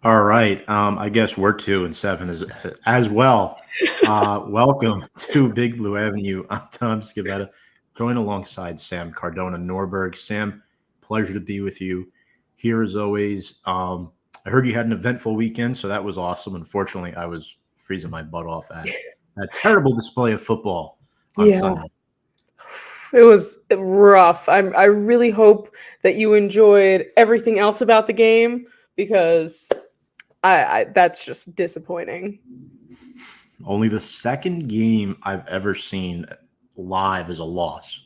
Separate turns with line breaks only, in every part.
All right. I guess we're 2-7 as well. Welcome to Big Blue Avenue. I'm Tom Scavetta, joined alongside Sam Cardona Norberg. Sam, pleasure to be with you here as always. I heard you had an eventful weekend, so that was awesome. Unfortunately, I was freezing my butt off at that terrible display of football on
Yeah,
Sunday.
it was rough. I really hope that you enjoyed everything else about the game because I that's just disappointing.
Only the second game I've ever seen live as a loss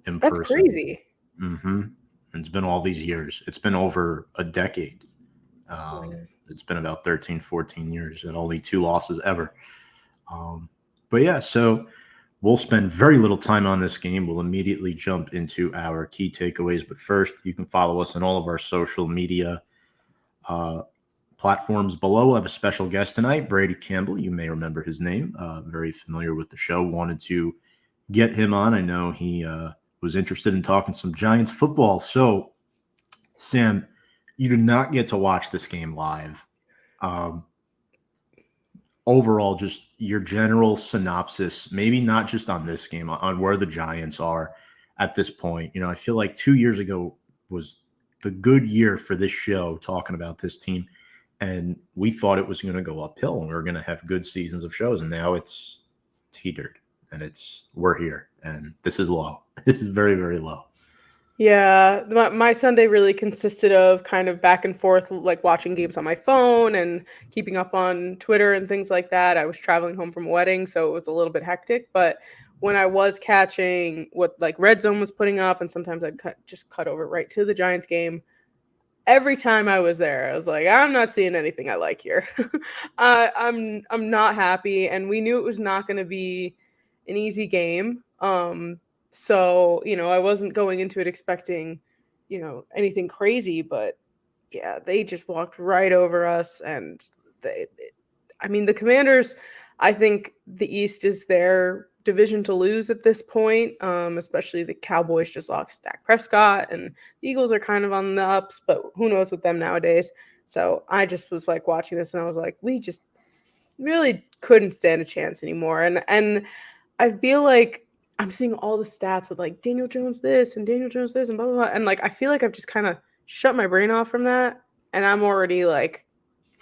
in
That's
person.
crazy.
Mm-hmm. It's been all these years. It's been over a decade.
Yeah.
It's been about 13, 14 years and only two losses ever. Um, but yeah, so we'll spend very little time on this game. We'll immediately jump into our key takeaways. But first, you can follow us on all of our social media uh, platforms below. I have a special guest tonight, Brady Campbell. You may remember his name. Very familiar with the show. Wanted to get him on. I know he was interested in talking some Giants football. So, Sam, you did not get to watch this game live. Um, Overall, just your general synopsis, maybe not just on this game, on where the Giants are at this point. I feel like 2 years ago was the good year for this show talking about this team. And we thought it was going to go uphill and we were going to have good seasons of shows. And now it's teetered and we're here. And this is low. This is very, very low.
Yeah, my Sunday really consisted of kind of back and forth, like watching games on my phone and keeping up on Twitter and things like that. I was traveling home from a wedding, so it was a little bit hectic. But when I was catching what like Red Zone was putting up, and sometimes I'd just cut over right to the Giants game. Every time I was there, I was like, I'm not seeing anything I like here. I'm not happy, and we knew it was not going to be an easy game. So I wasn't going into it expecting, anything crazy, but yeah, they just walked right over us, and I mean, the Commanders. I think the East is their division to lose at this point. Especially the Cowboys just lost Dak Prescott, and the Eagles are kind of on the ups, but who knows with them nowadays. So I just was like watching this, and I was like, we just really couldn't stand a chance anymore. And I feel like I'm seeing all the stats with like Daniel Jones this and Daniel Jones this and blah blah blah, and like I feel like I've just kind of shut my brain off from that, and I'm already like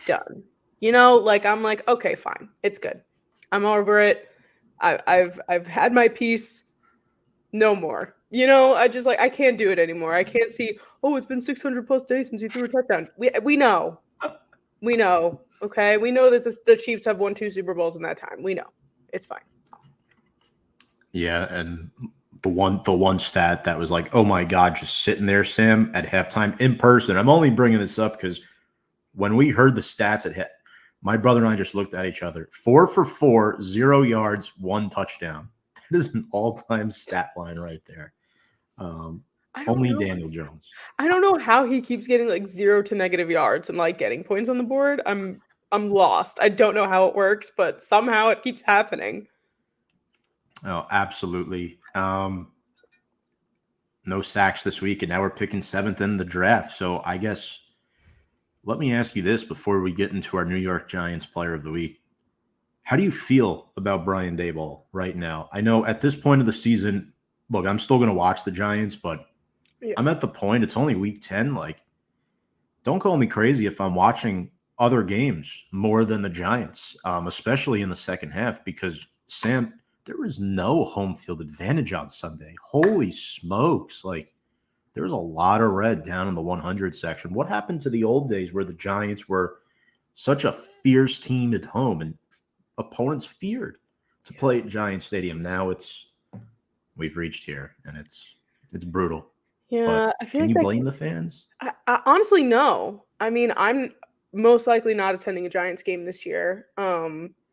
done. Like I'm like, okay, fine, it's good. I'm over it. I've had my piece. No more. I just like I can't do it anymore. I can't see. Oh, it's been 600 plus days since he threw a touchdown. We know. We know. Okay, we know that the Chiefs have won 2 Super Bowls in that time. We know. It's fine.
Yeah, and the one stat that was like, oh my God, just sitting there, Sam, at halftime in person. I'm only bringing this up because when we heard the stats at hit, my brother and I just looked at each other. 4 for 4, 0 yards, 1 touchdown. That is an all-time stat line right there. Um,
I don't
Only
know.
Daniel Jones.
I don't know how he keeps getting like 0 to negative yards and like getting points on the board. I'm lost. I don't know how it works, but somehow it keeps happening.
Oh, absolutely. No sacks this week, and now we're picking 7th in the draft. So I guess let me ask you this before we get into our New York Giants Player of the Week. How do you feel about Brian Daboll right now? I know at this point of the season, look, I'm still going to watch the Giants, but
Yeah.
I'm at the point, it's only week 10. Like, don't call me crazy if I'm watching other games more than the Giants, especially in the second half, because, Sam, there was no home field advantage on Sunday. Holy smokes. Like, there was a lot of red down in the 100 section. What happened to the old days where the Giants were such a fierce team at home and opponents feared to play at Giant Stadium? Now we've reached here and it's brutal. But
Yeah, I feel
can
like
you
that.
blame the fans?
I honestly no. I mean, I'm most likely not attending a Giants game this year,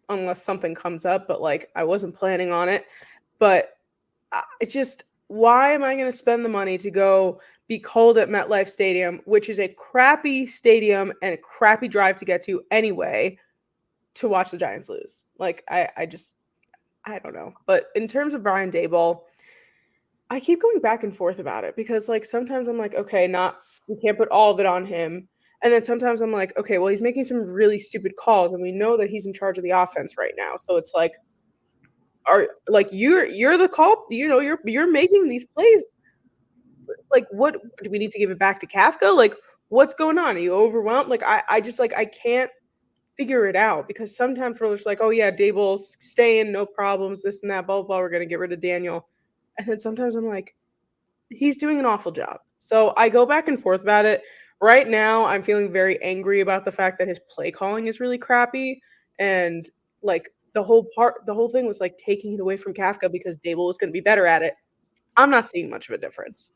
unless something comes up. But like, I wasn't planning on it. But it's just, why am I going to spend the money to go be cold at MetLife Stadium, which is a crappy stadium and a crappy drive to get to anyway, to watch the Giants lose? Like, I don't know. But in terms of Brian Daboll, I keep going back and forth about it because like sometimes I'm like, okay, not we can't put all of it on him. And then sometimes I'm like, okay, well, he's making some really stupid calls, and we know that he's in charge of the offense right now. So it's like, you're the call, you're making these plays. Like, what do we need to give it back to Kafka? Like, what's going on? Are you overwhelmed? Like, I just like I can't figure it out, because sometimes we're just like, oh yeah, Daboll's staying, no problems, this and that, blah blah blah. We're gonna get rid of Daniel, and then sometimes I'm like, he's doing an awful job. So I go back and forth about it. Right now, I'm feeling very angry about the fact that his play calling is really crappy, and like the whole thing was like taking it away from Kafka because Dable was going to be better at it. I'm not seeing much of a difference.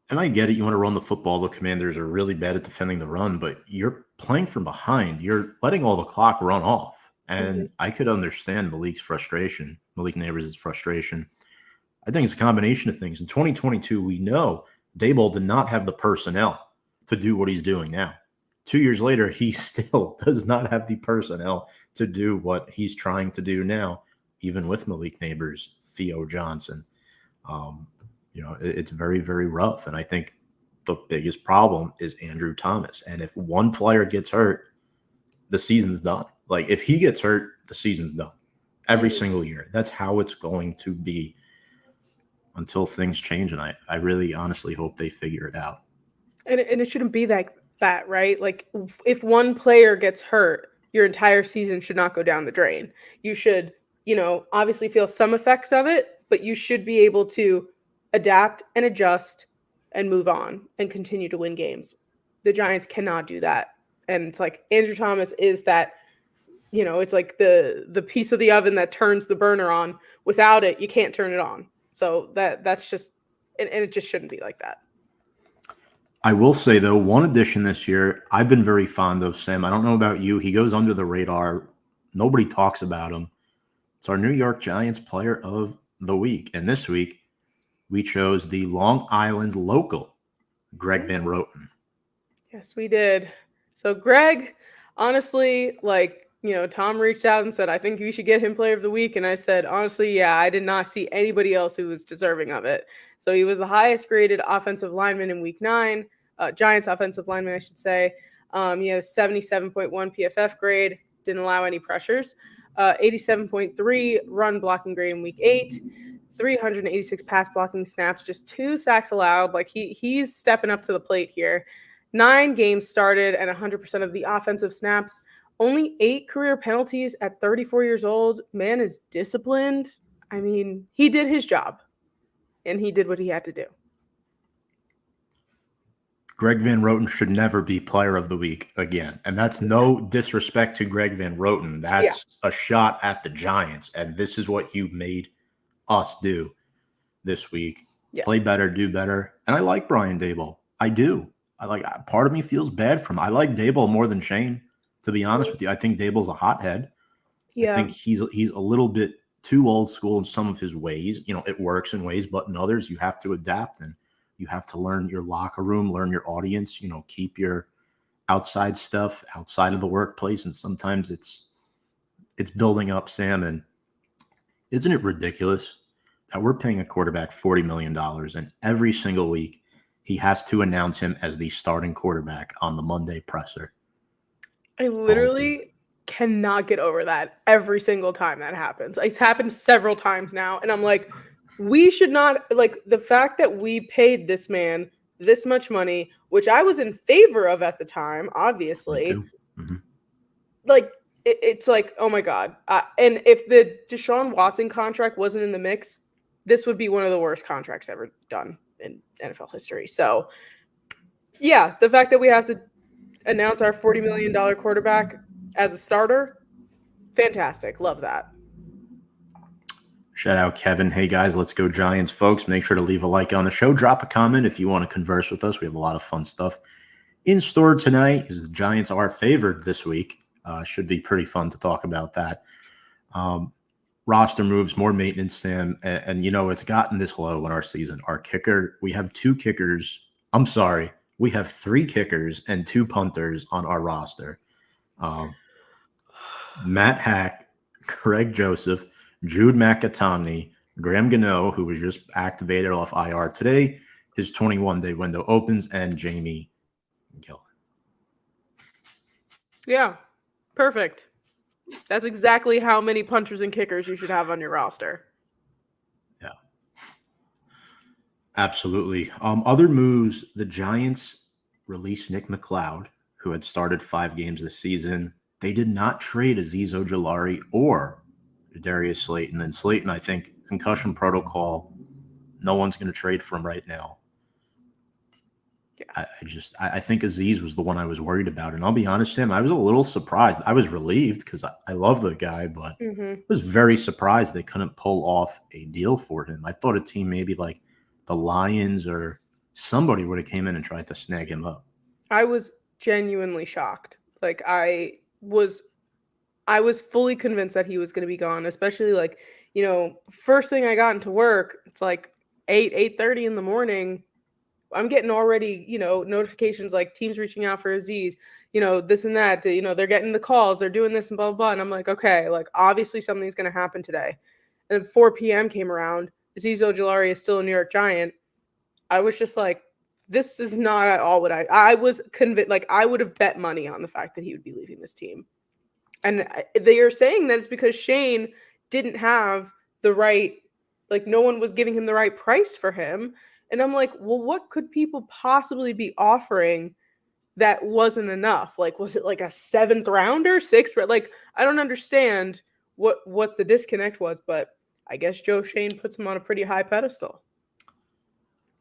And I get it. You want to run the football. The Commanders are really bad at defending the run, but you're playing from behind. You're letting all the clock run off. And I could understand Malik Neighbors' frustration. I think it's a combination of things. In 2022, we know Daboll did not have the personnel to do what he's doing now. 2 years later, he still does not have the personnel to do what he's trying to do now, even with Malik Neighbors, Theo Johnson. It's very, very rough. And I think the biggest problem is Andrew Thomas. And if one player gets hurt, the season's done. Like, if he gets hurt, the season's done every single year. That's how it's going to be until things change. And I really honestly hope they figure it out.
And it shouldn't be like that, right? Like, if one player gets hurt, your entire season should not go down the drain. You should, obviously feel some effects of it, but you should be able to adapt and adjust and move on and continue to win games. The Giants cannot do that. And it's like Andrew Thomas is that, it's like the piece of the oven that turns the burner on. Without it, you can't turn it on. So that's just, and it just shouldn't be like that.
I will say, though, one addition this year I've been very fond of, Sam. I don't know about you. He goes under the radar. Nobody talks about him. It's our New York Giants Player of the Week. And this week, we chose the Long Island local, Greg Van Roten.
Yes, we did. So Greg, honestly, Tom reached out and said, I think you should get him Player of the Week. And I said, honestly, yeah, I did not see anybody else who was deserving of it. So he was the highest graded offensive lineman in week 9, Giants offensive lineman, I should say. He had a 77.1 PFF grade, didn't allow any pressures, 87.3 run blocking grade in week 8, 386 pass blocking snaps, just 2 sacks allowed. Like, he's stepping up to the plate here. 9 games started and 100% of the offensive snaps. Only 8 career penalties at 34 years old. Man is disciplined. I mean, he did his job, and he did what he had to do.
Greg Van Roten should never be Player of the Week again. And that's no disrespect to Greg Van Roten. That's a shot at the Giants. And this is what you made us do this week. Yeah. Play better, do better. And I like Brian Daboll. I do. Part of me feels bad for him. I like Daboll more than Shane, to be honest with you. I think Daboll's a hothead. Yeah. I think he's a little bit too old school in some of his ways. It works in ways, but in others you have to adapt, and you have to learn your locker room, learn your audience, keep your outside stuff outside of the workplace. And sometimes it's building up, Sam. And isn't it ridiculous that we're paying a quarterback $40 million and every single week he has to announce him as the starting quarterback on the Monday presser?
I literally cannot get over that every single time that happens. It's happened several times now. And I'm like, we should not, the fact that we paid this man this much money, which I was in favor of at the time, obviously. Mm-hmm. It's like, oh my God. And if the Deshaun Watson contract wasn't in the mix, this would be one of the worst contracts ever done in NFL history. So, yeah, the fact that we have to announce our $40 million quarterback as a starter, fantastic. Love that.
Shout out Kevin. Hey guys, let's go Giants, folks. Make sure to leave a like on the show. Drop a comment if you want to converse with us. We have a lot of fun stuff in store tonight, because the Giants are favored this week. Should be pretty fun to talk about that. Roster moves, more maintenance, Sam. And it's gotten this low in our season. Our kicker, we have 2 kickers. I'm sorry. We have 3 kickers and 2 punters on our roster. Matt Hack, Craig Joseph, Jude McAtomney, Graham Gano, who was just activated off IR today. His 21-day window opens, and Jamie kill it.
Yeah, perfect. That's exactly how many punchers and kickers you should have on your roster.
Yeah, absolutely. Other moves, the Giants released Nick McLeod, who had started 5 games this season. They did not trade Azeez Ojulari or Darius Slayton. And Slayton, I think, concussion protocol, no one's going to trade for him right now.
Yeah.
I think Azeez was the one I was worried about. And I'll be honest, Tim, I was a little surprised. I was relieved because I love the guy, but I was very surprised they couldn't pull off a deal for him. I thought a team maybe like the Lions or somebody would have came in and tried to snag him up.
I was genuinely shocked. Like I was fully convinced that he was going to be gone, especially like, first thing I got into work, it's like 8:30 in the morning. I'm getting already, notifications like teams reaching out for Azeez, this and that, they're getting the calls, they're doing this and blah, blah, blah. And I'm like, okay, like obviously something's going to happen today. And then 4 p.m. came around. Azeez Ojulari is still a New York Giant. I was just like, this is not at all what I was convinced, like I would have bet money on the fact that he would be leaving this team. And they are saying that it's because Shane didn't have the right, like no one was giving him the right price for him. And I'm like, well, what could people possibly be offering that wasn't enough? Like, was it like a 7th rounder, 6th? Like, I don't understand what the disconnect was, but I guess Joe Shane puts him on a pretty high pedestal.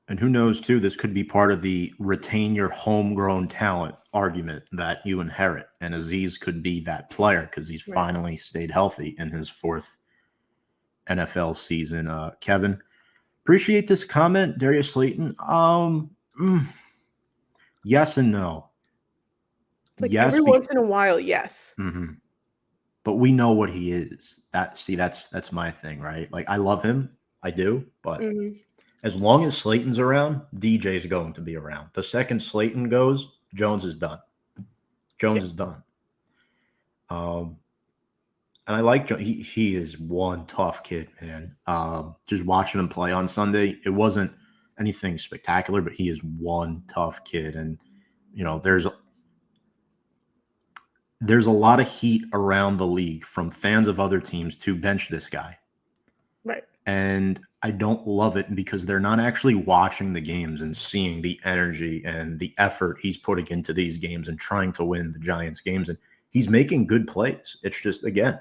And who knows, too, this could be part of the retain your homegrown talent argument that you inherit. And Azeez could be that player because he's finally stayed healthy in his 4th NFL season. Kevin, appreciate this comment, Darius Slayton. Yes and no.
Like yes, every once in a while, yes.
Mm-hmm. But we know what he is. That's my thing, right? Like I love him, I do, but as long as Slayton's around, DJ's going to be around. The second Slayton goes, Jones is done. Jones is done. And I like Jones. He is one tough kid, man. Just watching him play on Sunday, it wasn't anything spectacular, but he is one tough kid. And, there's a lot of heat around the league from fans of other teams to bench this guy.
Right.
And I don't love it because they're not actually watching the games and seeing the energy and the effort he's putting into these games and trying to win the Giants games. And he's making good plays. It's just, again,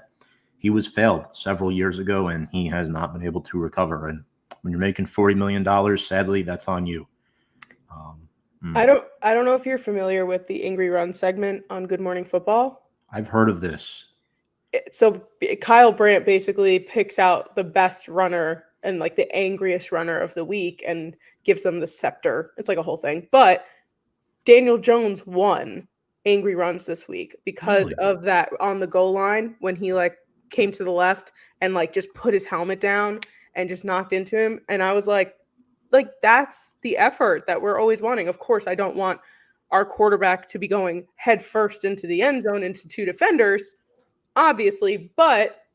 he was failed several years ago and he has not been able to recover. And when you're making $40 million, sadly, that's on you.
I don't know if you're familiar with the Angry Run segment on Good Morning Football.
I've heard of this.
So Kyle Brandt basically picks out the best runner and like the angriest runner of the week and gives them the scepter. It's like a whole thing. But Daniel Jones won Angry Runs this week because of that on the goal line when he like came to the left and like just put his helmet down and just knocked into him. And I was like that's the effort that we're always wanting. Of course, I don't want our quarterback to be going head first into the end zone into 2 defenders, obviously, but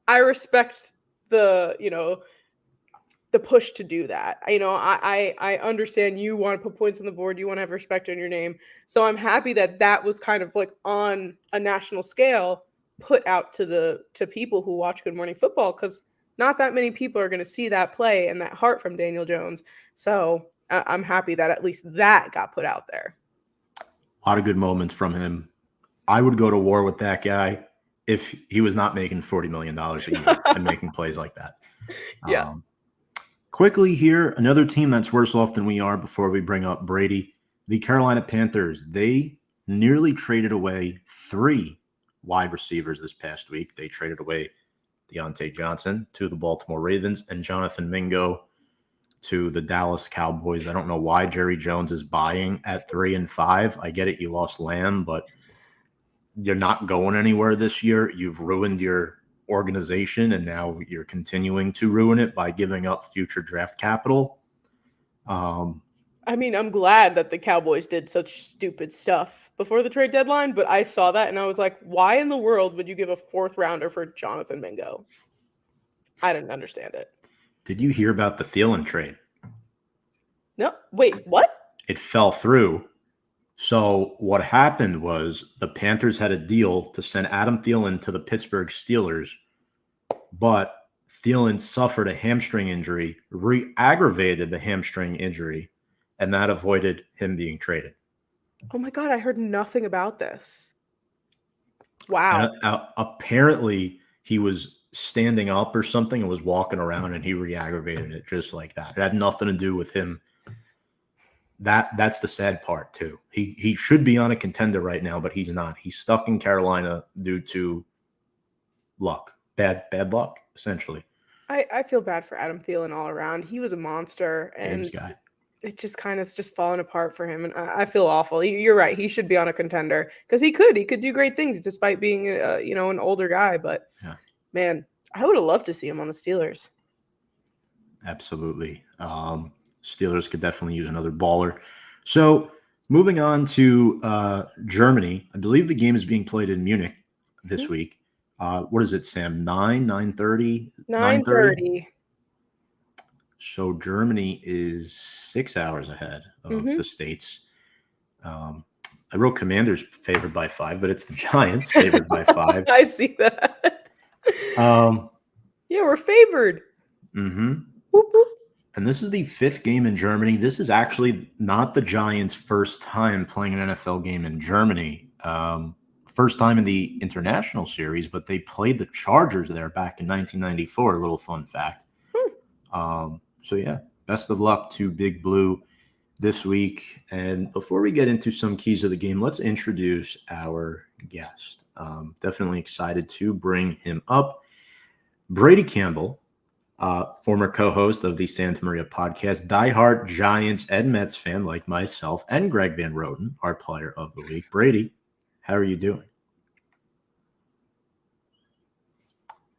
I respect the push to do that. I understand you want to put points on the board, you want to have respect on your name. So I'm happy that was kind of like on a national scale put out to people who watch Good Morning Football, because not that many people are going to see that play and that heart from Daniel Jones. So I'm happy that at least that got put out there.
A lot of good moments from him. I would go to war with that guy if he was not making $40 million a year and making plays like that.
Yeah.
Quickly here, another team that's worse off than we are before we bring up Brady, the Carolina Panthers. They nearly traded away 3 wide receivers this past week. They traded away Deontay Johnson to the Baltimore Ravens and Jonathan Mingo to the Dallas Cowboys. I don't know why Jerry Jones is buying at 3 and 5. I get it. You lost Lamb, but you're not going anywhere this year. You've ruined your organization, and now you're continuing to ruin it by giving up future draft capital.
I mean, I'm glad that the Cowboys did such stupid stuff before the trade deadline, but I saw that and I was like, why in the world would you give a 4th rounder for Jonathan Mingo? I didn't understand it.
Did you hear about the Thielen trade?
No. Wait, what?
It fell through So what happened was the Panthers had a deal to send Adam Thielen to the Pittsburgh Steelers, but Thielen suffered a hamstring injury, re-aggravated the hamstring injury, and that avoided him being traded.
Oh my God, I heard nothing about this. Wow.
And apparently he was standing up or something and was walking around and he re-aggravated it just like that. It had nothing to do with him. That's the sad part too. He should be on a contender right now, but he's not. He's stuck in Carolina due to luck. Bad luck, essentially.
I feel bad for Adam Thielen all around. He was a monster, and
Guy.
it just kind of just fallen apart for him. And I feel awful. You're right. He should be on a contender because he could do great things despite being an older guy. But man, I would have loved to see him on the Steelers.
Absolutely. Steelers could definitely use another baller. So moving on to Germany, I believe the game is being played in Munich this week. What is it, Sam? 9:30?
9:30.
So Germany is 6 hours ahead of the States. I wrote Commanders favored by 5, but it's the Giants favored by 5.
I see that. Yeah, we're favored.
Mm-hmm.
Whoop, whoop.
And this is the 5th game in Germany. This is actually not the Giants' first time playing an NFL game in Germany. First time in the international series, but they played the Chargers there back in 1994. A little fun fact. So yeah, best of luck to Big Blue this week. And before we get into some keys of the game, let's introduce our guest. Definitely excited to bring him up. Brady Campbell, former co-host of the Santa Maria podcast, diehard Giants and Mets fan like myself, and Greg Van Roten, our player of the week. Brady, how are you doing?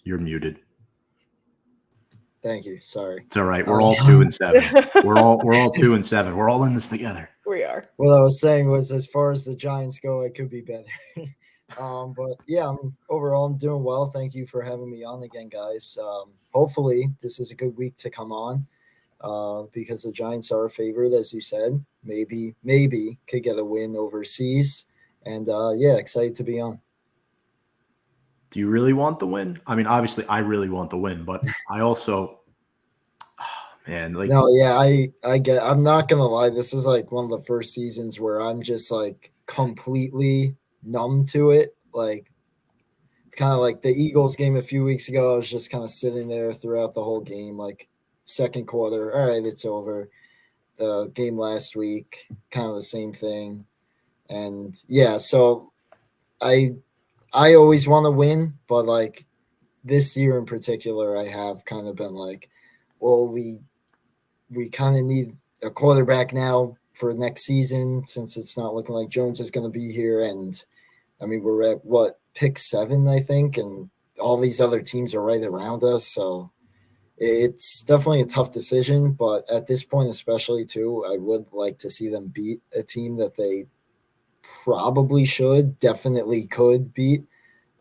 You're muted.
Thank you. Sorry.
It's all right. We're all 2-7. We're all 2-7. We're all in this together.
We are.
What I was saying was, as far as the Giants go, it could be better. But yeah, overall I'm doing well. Thank you for having me on again, guys. Hopefully this is a good week to come on, because the Giants are a favorite, as you said. Maybe could get a win overseas, and yeah, excited to be on.
Do you really want the win? I mean, obviously I really want the win, but I also,
no, yeah, I get. I'm not gonna lie. This is like one of the first seasons where I'm just like completely numb to it. Like, kind of like the Eagles game a few weeks ago. I was just kind of sitting there throughout the whole game. Like, second quarter, all right, it's over. The game last week, kind of the same thing. And yeah, so I always want to win, but like this year in particular, I have kind of been like, well, we kind of need a quarterback now for next season, since it's not looking like Jones is going to be here. And I mean, we're at pick 7, I think, and all these other teams are right around us. So it's definitely a tough decision, but at this point, especially too, I would like to see them beat a team that they definitely could beat.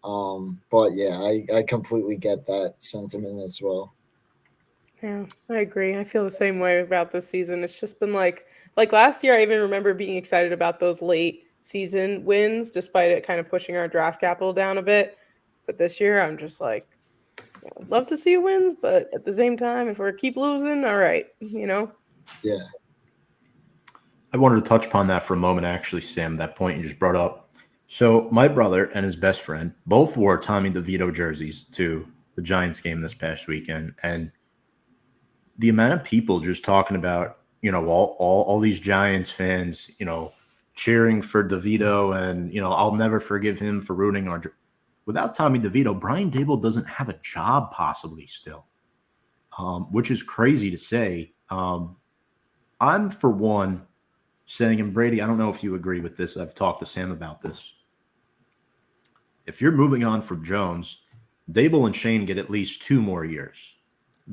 But yeah, I completely get that sentiment as well.
Yeah, I agree. I feel the same way about this season. It's just been like last year, I even remember being excited about those late season wins, despite it kind of pushing our draft capital down a bit. But this year, I'm just like, I'd love to see wins, but at the same time, if we keep losing, all right,
Yeah.
I wanted to touch upon that for a moment, actually, Sam, that point you just brought up. So my brother and his best friend both wore Tommy DeVito jerseys to the Giants game this past weekend. And the amount of people just talking about, all these Giants fans, cheering for DeVito, and, I'll never forgive him for ruining our – without Tommy DeVito, Brian Daboll doesn't have a job possibly still, which is crazy to say. I'm, for one, saying, and Brady, I don't know if you agree with this. I've talked to Sam about this. If you're moving on from Jones, Daboll and Shane get at least 2 more years,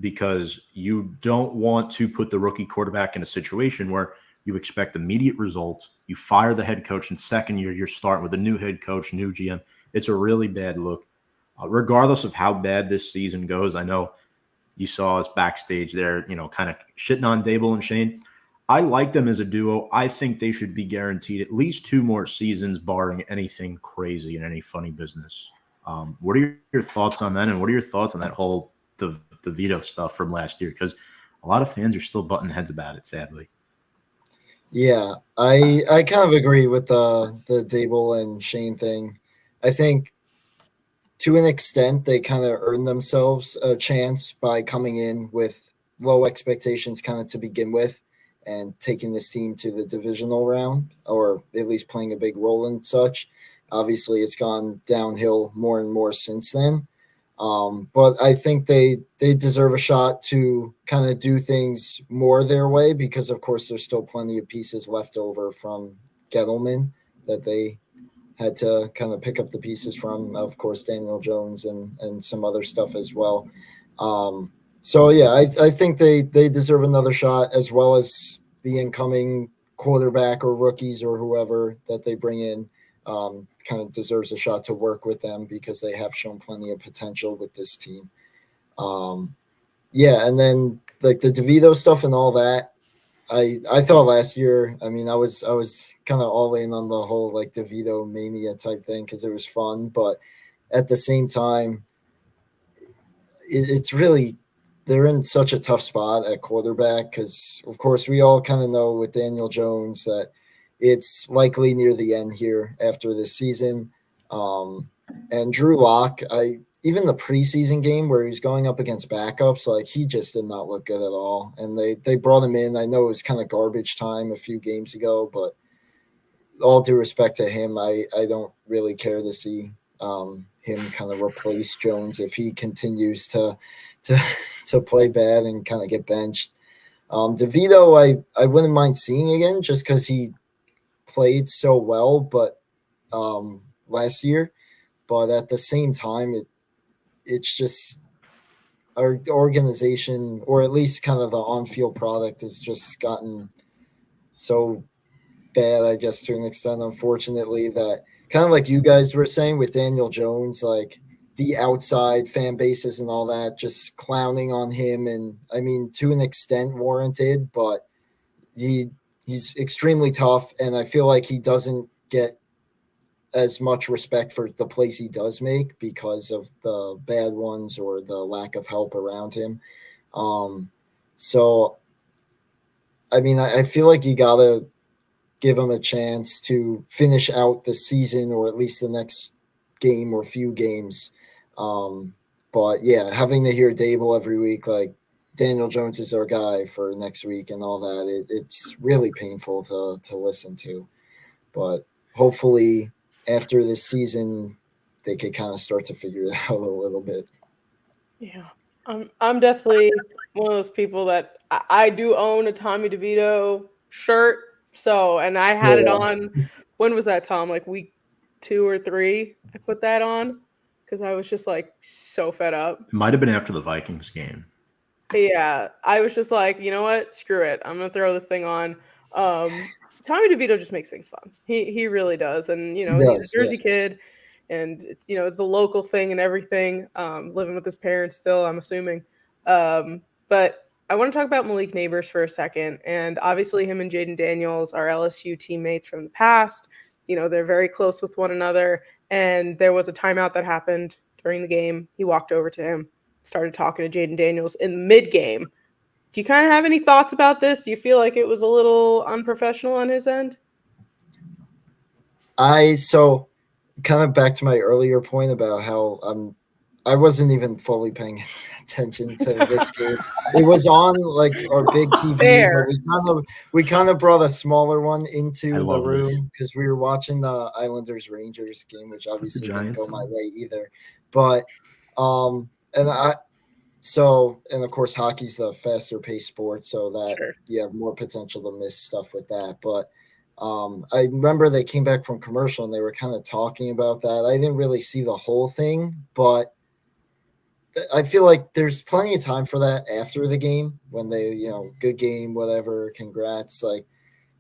because you don't want to put the rookie quarterback in a situation where you expect immediate results. You fire the head coach in second year, you're starting with a new head coach, new GM. It's a really bad look. Regardless of how bad this season goes, I know you saw us backstage there, kind of shitting on Daboll and Shane. I like them as a duo. I think they should be guaranteed at least 2 more seasons, barring anything crazy and any funny business. What are your thoughts on that? And what are your thoughts on that whole DeVito stuff from last year? Because a lot of fans are still butting heads about it, sadly.
Yeah, I kind of agree with the Daboll and Shane thing. I think to an extent they kind of earned themselves a chance by coming in with low expectations kind of to begin with and taking this team to the divisional round, or at least playing a big role in such. Obviously, it's gone downhill more and more since then. But I think they deserve a shot to kind of do things more their way because, of course, there's still plenty of pieces left over from Gettleman that they had to kind of pick up the pieces from, of course, Daniel Jones and some other stuff as well. So, yeah, I think they deserve another shot, as well as the incoming quarterback or rookies or whoever that they bring in. Kind of deserves a shot to work with them because they have shown plenty of potential with this team. Yeah, and then like the DeVito stuff and all that, I thought last year, I mean, I was kind of all in on the whole like DeVito mania type thing because it was fun, but at the same time, it's really they're in such a tough spot at quarterback because, of course, we all kind of know with Daniel Jones that it's likely near the end here after this season. And Drew Lock, even the preseason game where he's going up against backups, like he just did not look good at all. And they brought him in. I know it was kind of garbage time a few games ago, but all due respect to him, I don't really care to see him kind of replace Jones if he continues to play bad and kind of get benched. DeVito, I wouldn't mind seeing again just because he played so well, but last year. But at the same time, it's just our organization, or at least kind of the on-field product, has just gotten so bad, I guess, to an extent, unfortunately, that kind of like you guys were saying with Daniel Jones, like the outside fan bases and all that, just clowning on him. And I mean, to an extent warranted, but he's extremely tough. And I feel like he doesn't get as much respect for the plays he does make because of the bad ones or the lack of help around him. So, I mean, I feel like you got to give him a chance to finish out the season or at least the next game or few games. But, yeah, having to hear Daboll every week, like Daniel Jones is our guy for next week and all that, it's really painful to listen to. But hopefully – after this season, they could kind of start to figure it out a little bit.
Yeah, I'm definitely one of those people that I do own a Tommy DeVito shirt. So, and I had it on. When was that, Tom? Like week 2 or 3, I put that on because I was just like so fed up.
It might have been after the Vikings game.
Yeah, I was just like, you know what? Screw it. I'm gonna throw this thing on. Tommy DeVito just makes things fun. He really does. And, you know, he's a Jersey kid and it's, you know, it's a local thing and everything. Living with his parents still, I'm assuming. But I want to talk about Malik Neighbors for a second. And obviously him and Jaden Daniels are LSU teammates from the past. You know, they're very close with one another. And there was a timeout that happened during the game. He walked over to him, started talking to Jaden Daniels in the mid-game. Do you kind of have any thoughts about this? Do you feel like it was a little unprofessional on his end?
So kind of back to my earlier point about how I wasn't even fully paying attention to this game. It was on like our big TV,
Fair.
but we kind of brought a smaller one into the room
this.
because we were watching the Islanders Rangers game, which obviously didn't go my way either. But and of course hockey's the faster paced sport, so that you have more potential to miss stuff with that. But I remember they came back from commercial and they were kind of talking about that. I didn't really see the whole thing, but I feel like there's plenty of time for that after the game when they, you know, good game, whatever, congrats, like,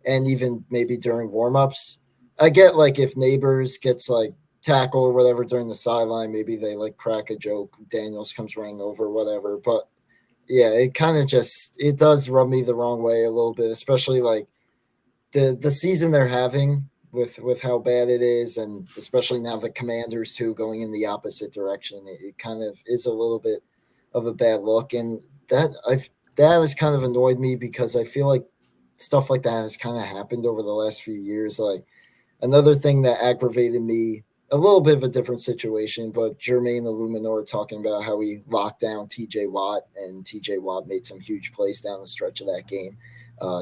and even maybe during warmups. I get like if Neighbors gets like tackle or whatever during the sideline, maybe they like crack a joke, Daniels comes running over, whatever. But yeah, it kind of it does rub me the wrong way a little bit, especially like the season they're having with how bad it is, and especially now the Commanders too going in the opposite direction. It kind of is a little bit of a bad look, and that has kind of annoyed me because I feel like stuff like that has kind of happened over the last few years. Like another thing that aggravated me, a little bit of a different situation, but Jermaine Illuminor talking about how he locked down TJ Watt, and TJ Watt made some huge plays down the stretch of that game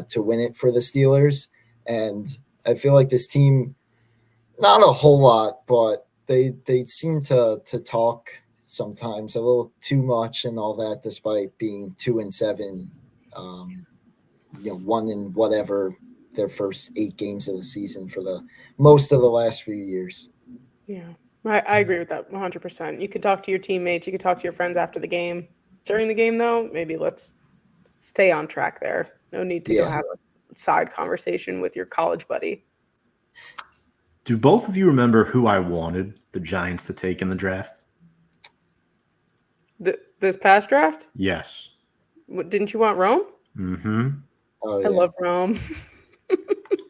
to win it for the Steelers. And I feel like this team, not a whole lot, but they seem to talk sometimes a little too much and all that, despite being 2-7, one in whatever their first 8 games of the season for the most of the last few years.
Yeah, I agree with that 100%. You can talk to your teammates, you can talk to your friends after the game. During the game, though, maybe let's stay on track there. No need to go have a side conversation with your college buddy.
Do both of you remember who I wanted the Giants to take in the draft?
This past draft?
Yes.
Didn't you want Rome?
Mm-hmm.
Oh,
I love Rome.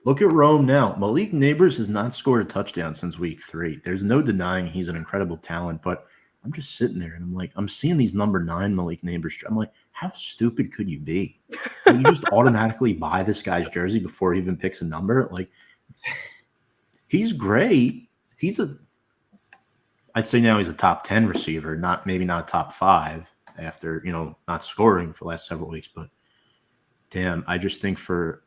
Look at Rome now. Malik Neighbors has not scored a touchdown since week 3. There's no denying he's an incredible talent, but I'm just sitting there and I'm like, I'm seeing these number 9 Malik Neighbors. I'm like, how stupid could you be? Like, you just automatically buy this guy's jersey before he even picks a number. Like, he's great. I'd say now he's a top 10 receiver, maybe not top 5 after, not scoring for the last several weeks. But damn, I just think for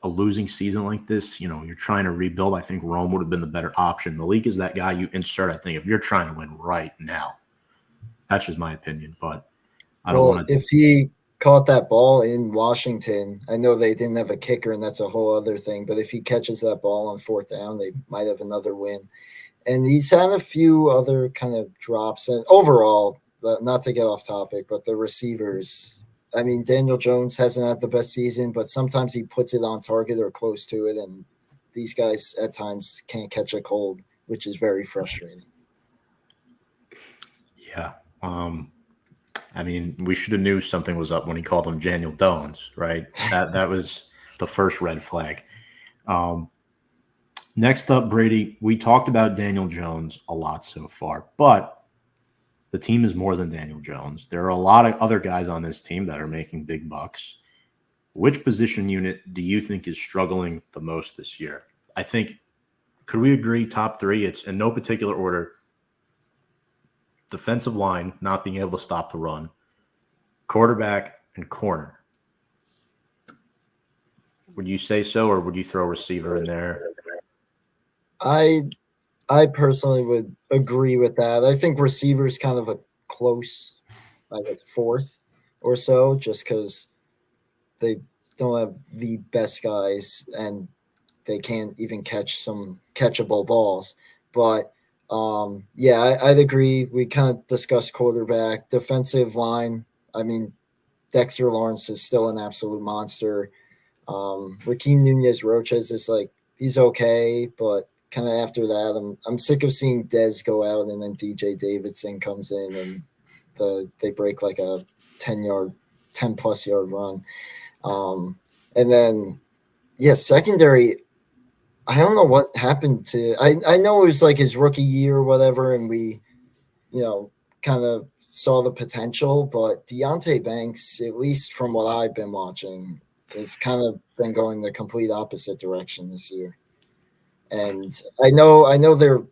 a losing season like this, you're trying to rebuild. I think Rome would have been the better option. Malik is that guy you insert, I think, if you're trying to win right now. That's just my opinion, but I don't want to.
If he caught that ball in Washington, I know they didn't have a kicker, and that's a whole other thing, but if he catches that ball on 4th down, they might have another win. And he's had a few other kind of drops. And overall, not to get off topic, but the receivers, I mean, Daniel Jones hasn't had the best season, but sometimes he puts it on target or close to it, and these guys at times can't catch a cold, which is very frustrating.
Yeah. I mean, we should have knew something was up when he called him Daniel Jones, right? That was the first red flag. Next up, Brady, we talked about Daniel Jones a lot so far, but the team is more than Daniel Jones. There are a lot of other guys on this team that are making big bucks. Which position unit do you think is struggling the most this year? I think, could we agree top 3? It's in no particular order. Defensive line, not being able to stop the run. Quarterback and corner. Would you say so, or would you throw receiver in there?
I personally would agree with that. I think receiver's kind of a close, like a 4th or so, just because they don't have the best guys and they can't even catch some catchable balls. But I'd agree. We kind of discussed quarterback, defensive line. I mean, Dexter Lawrence is still an absolute monster. Raheem Nunez-Roches is like, he's okay, but kind of after that, I'm sick of seeing Dez go out and then DJ Davidson comes in and they break like a 10-plus yard run. And then, secondary, I don't know what happened to – I know it was like his rookie year or whatever, and we, kind of saw the potential, but Deonte Banks, at least from what I've been watching, has kind of been going the complete opposite direction this year. And I know they're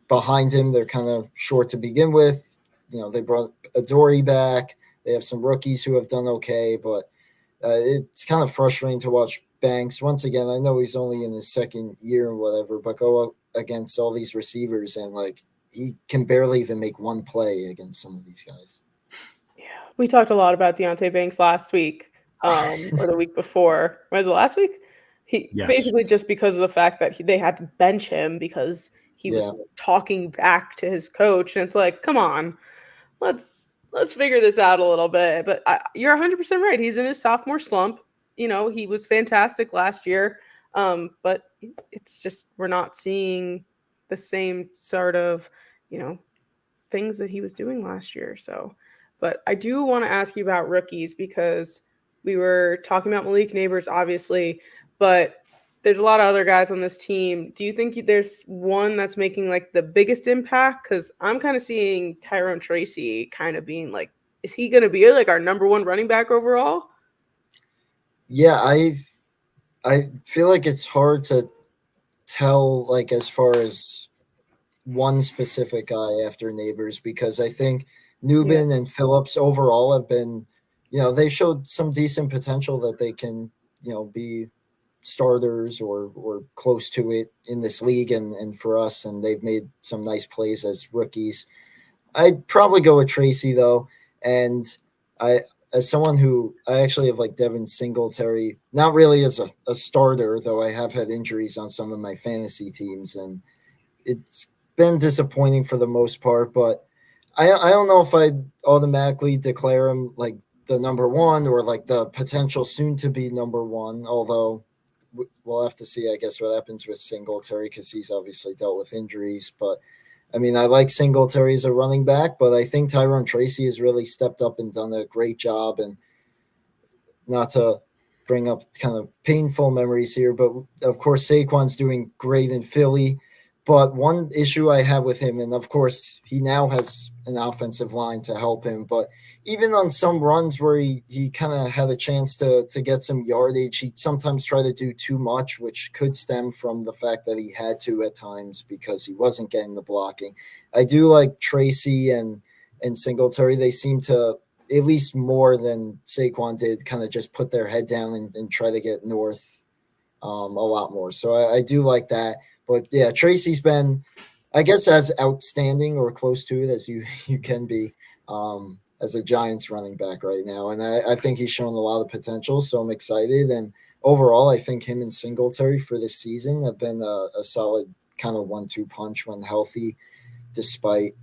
behind him. They're kind of short to begin with. They brought Adoree back. They have some rookies who have done okay, but it's kind of frustrating to watch Banks. Once again, I know he's only in his 2nd year or whatever, but go up against all these receivers and like he can barely even make one play against some of these guys.
Yeah, we talked a lot about Deonte Banks last week or the week before. Was it last week? Basically just because of the fact that they had to bench him because he was talking back to his coach, and it's like, come on, let's figure this out a little bit. But you're 100% right. He's in his sophomore slump. He was fantastic last year, but it's just we're not seeing the same sort of things that he was doing last year. So But I do want to ask you about rookies because we were talking about Malik Neighbors, obviously, but there's a lot of other guys on this team. Do you think there's one that's making like the biggest impact? Because I'm kind of seeing Tyrone Tracy kind of being like, is he going to be like our number one running back overall?
Yeah, I feel like it's hard to tell, like, as far as one specific guy after Neighbors, because I think Newman and Phillips overall have been, they showed some decent potential that they can, be starters or close to it in this league and for us, and they've made some nice plays as rookies. I'd probably go with Tracy though, and as someone who I actually have like Devin Singletary, not really as a starter, though I have had injuries on some of my fantasy teams, and it's been disappointing for the most part, but I don't know if I'd automatically declare him like the number one or like the potential soon to be number one, although we'll have to see, I guess, what happens with Singletary because he's obviously dealt with injuries. But I mean, I like Singletary as a running back, but I think Tyrone Tracy has really stepped up and done a great job. And not to bring up kind of painful memories here, but of course, Saquon's doing great in Philly. But one issue I have with him, and of course, he now has an offensive line to help him, but even on some runs where he kind of had a chance to get some yardage, he sometimes tried to do too much, which could stem from the fact that he had to at times because he wasn't getting the blocking. I do like Tracy and Singletary. They seem to, at least more than Saquon did, kind of just put their head down and try to get north a lot more. So I do like that. But yeah, Tracy's been, I guess, as outstanding or close to it as you can be as a Giants running back right now. And I think he's shown a lot of potential, so I'm excited. And overall, I think him and Singletary for this season have been a solid kind of 1-2 punch when healthy, despite,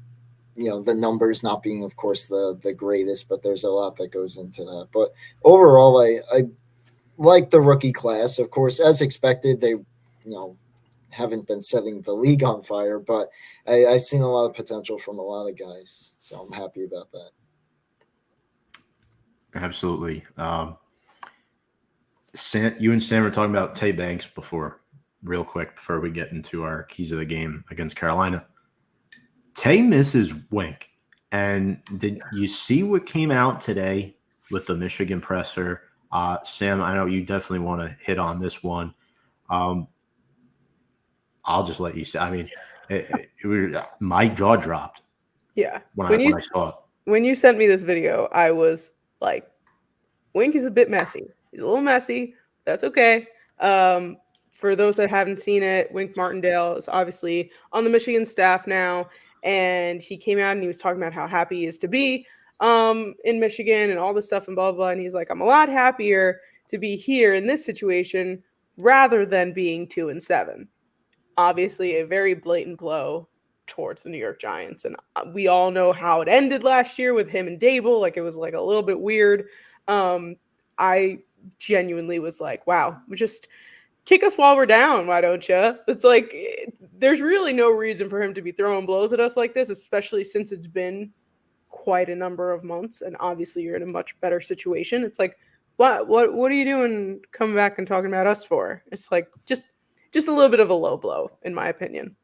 the numbers not being, of course, the greatest, but there's a lot that goes into that. But overall, I like the rookie class. Of course, as expected, they, haven't been setting the league on fire, but I've seen a lot of potential from a lot of guys, so I'm happy about that.
Absolutely. You and Sam were talking about Tay Banks before, real quick, before we get into our keys of the game against Carolina. Tay misses Wink, and did you see what came out today with the Michigan presser? Sam, I know you definitely want to hit on this one. I'll just let you say. I mean, my jaw dropped.
Yeah.
When I saw it.
When you sent me this video, I was like, Wink is a bit messy. He's a little messy. That's okay. For those that haven't seen it, Wink Martindale is obviously on the Michigan staff now, and he came out and he was talking about how happy he is to be in Michigan and all this stuff and blah, blah, blah. And he's like, I'm a lot happier to be here in this situation rather than being 2-7. Obviously a very blatant blow towards the New York Giants. And we all know how it ended last year with him and Daboll. Like, it was like a little bit weird. I genuinely was like, wow, just kick us while we're down. Why don't you? It's like, there's really no reason for him to be throwing blows at us like this, especially since it's been quite a number of months. And obviously you're in a much better situation. It's like, what are you doing coming back and talking about us for? It's like, just a little bit of a low blow, in my opinion.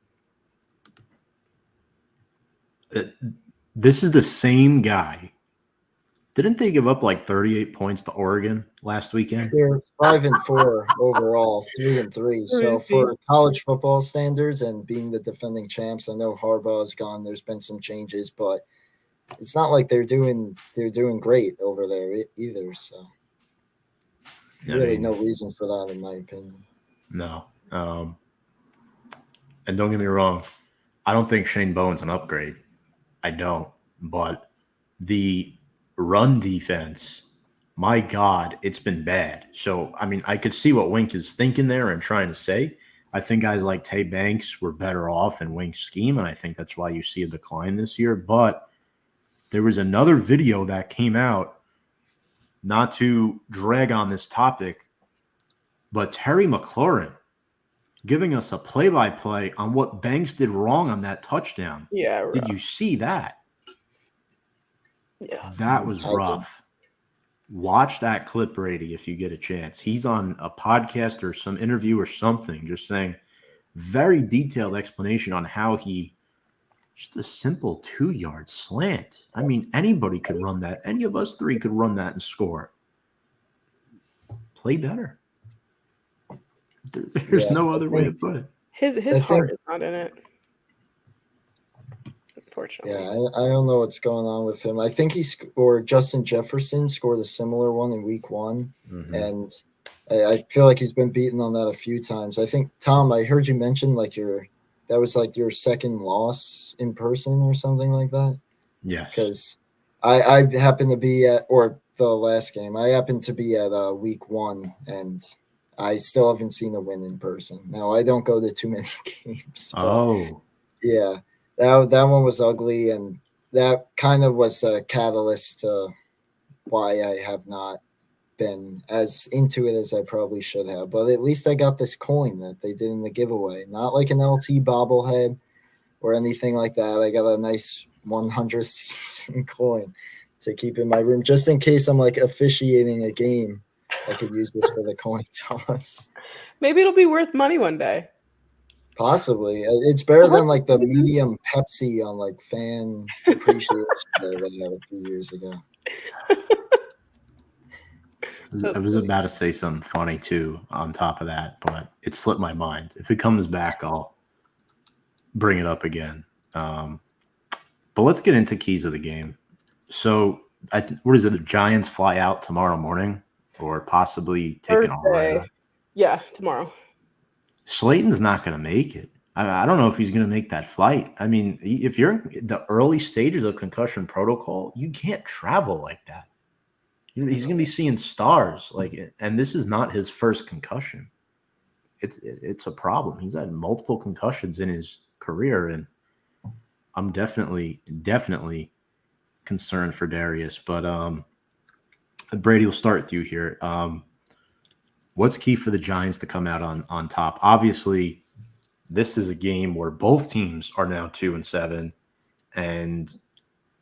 This is the same guy. Didn't they give up like 38 points to Oregon last weekend?
They're 5-4 overall, 3-3. So for college football standards and being the defending champs, I know Harbaugh is gone. There's been some changes, but it's not like they're doing great over there either. So really no reason for that, in my opinion.
No. And don't get me wrong, I don't think Shane Bowen's an upgrade. I don't. But the run defense, my God, it's been bad. So, I mean, I could see what Wink is thinking there and trying to say. I think guys like Tay Banks were better off in Wink's scheme, and I think that's why you see a decline this year. But there was another video that came out, not to drag on this topic, but Terry McLaurin giving us a play-by-play on what Banks did wrong on that touchdown.
Yeah.
Did you see that?
Yeah.
That was rough. Watch that clip, Brady, if you get a chance. He's on a podcast or some interview or something, just saying very detailed explanation on how he just a simple 2-yard slant. I mean, anybody could run that. Any of us three could run that and score. Play better. There's no other way to put it.
His heart is not in it. Unfortunately.
Yeah, I don't know what's going on with him. I think Justin Jefferson scored a similar one in week 1.
Mm-hmm.
And I feel like he's been beaten on that a few times. I think, Tom, I heard you mention that was like your second loss in person or something like that.
Yes.
Because I happened to be or the last game, I happened to be at week 1, and I still haven't seen a win in person. Now, I don't go to too many games. But yeah, that one was ugly, and that kind of was a catalyst to why I have not been as into it as I probably should have. But at least I got this coin that they did in the giveaway. Not like an LT bobblehead or anything like that. I got a nice 100th season coin to keep in my room just in case I'm like officiating a game. I could use this for the coin toss.
Maybe it'll be worth money one day.
Possibly. It's better than like the medium Pepsi on like fan appreciation day that I had a few years ago.
I was about to say something funny too on top of that, but it slipped my mind. If it comes back, I'll bring it up again. But let's get into keys of the game. So, what is it? The Giants fly out tomorrow morning, or possibly take an all-nighter?
Yeah, tomorrow.
Slayton's not going to make it. I don't know if he's going to make that flight. I mean, if you're in the early stages of concussion protocol, you can't travel like that. He's going to be seeing stars, and this is not his first concussion. It's a problem. He's had multiple concussions in his career, and I'm definitely concerned for Darius. But Brady, we'll start with you here. What's key for the Giants to come out on top? Obviously, this is a game where both teams are now 2-7, and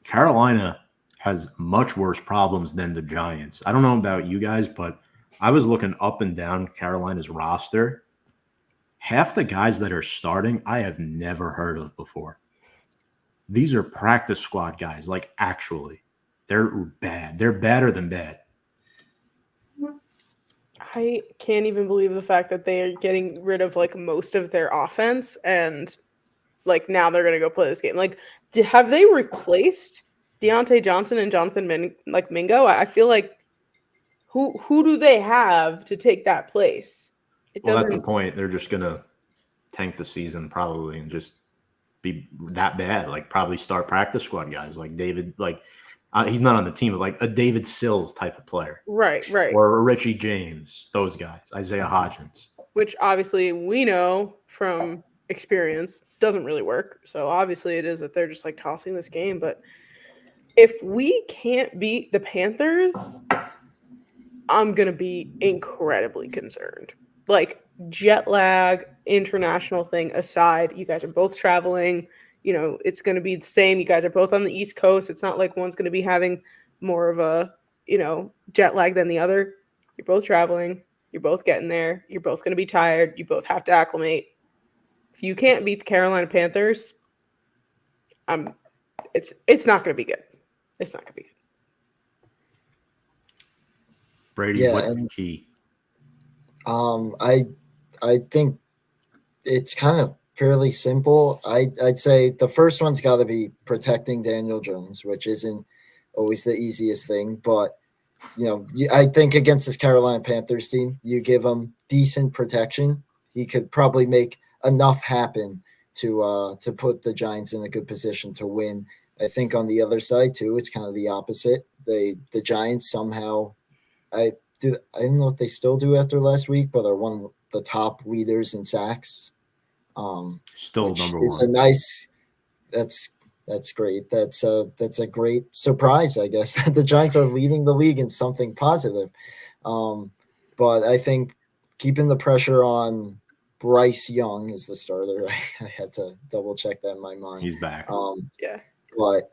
Carolina has much worse problems than the Giants. I don't know about you guys, but I was looking up and down Carolina's roster. Half the guys that are starting, I have never heard of before. These are practice squad guys, actually. They're bad. They're badder than bad.
I can't even believe the fact that they are getting rid of most of their offense, and now they're gonna go play this game. Have they replaced Deontay Johnson and Jonathan Mingo? I feel like who do they have to take that place?
That's the point. They're just gonna tank the season probably and just be that bad. Probably start practice squad guys like David. He's not on the team, but a David Sills type of player.
Right.
Or a Richie James, those guys, Isaiah Hodgins.
Which obviously we know from experience doesn't really work. So obviously it is that they're just tossing this game. But if we can't beat the Panthers, I'm going to be incredibly concerned. Jet lag, international thing aside, you guys are both traveling. It's going to be the same. You guys are both on the East Coast. It's not like one's going to be having more of a, jet lag than the other. You're both traveling. You're both getting there. You're both going to be tired. You both have to acclimate. If you can't beat the Carolina Panthers, it's not going to be good. It's not going to be good.
Brady, what's the key?
I think it's kind of fairly simple. I'd say the first one's got to be protecting Daniel Jones, which isn't always the easiest thing. But, I think against this Carolina Panthers team, you give him decent protection. He could probably make enough happen to put the Giants in a good position to win. I think on the other side, too, it's kind of the opposite. The Giants somehow I don't know if they still do after last week, but are one of the top leaders in sacks.
Still number one.
That's great. That's a great surprise, I guess. The Giants are leading the league in something positive. But I think keeping the pressure on Bryce Young is the starter. I had to double check that in my mind.
He's back.
Yeah. But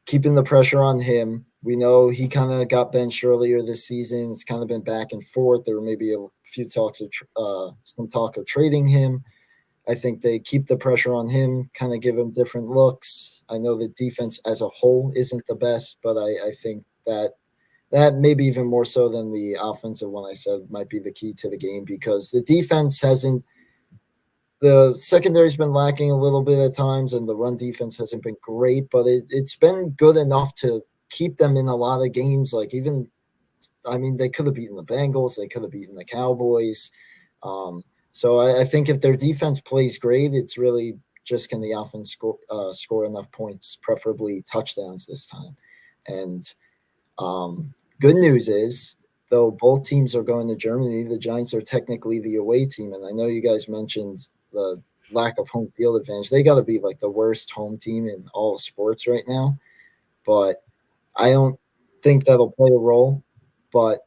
keeping the pressure on him, We know he kind of got benched earlier this season. It's kind of been back and forth. There were maybe a few talks of some talk of trading him. I think they keep the pressure on him, kind of give him different looks. I know the defense as a whole isn't the best, but I think that maybe even more so than the offensive one I said might be the key to the game, because the defense hasn't – the secondary's been lacking a little bit at times, and the run defense hasn't been great, but it's been good enough to keep them in a lot of games. Like even – I mean, they could have beaten the Bengals. They could have beaten the Cowboys. So I think if their defense plays great, it's really just can the offense score enough points, preferably touchdowns this time. And good news is, though both teams are going to Germany, the Giants are technically the away team. And I know you guys mentioned the lack of home field advantage. They got to be like the worst home team in all of sports right now. But I don't think that'll play a role. But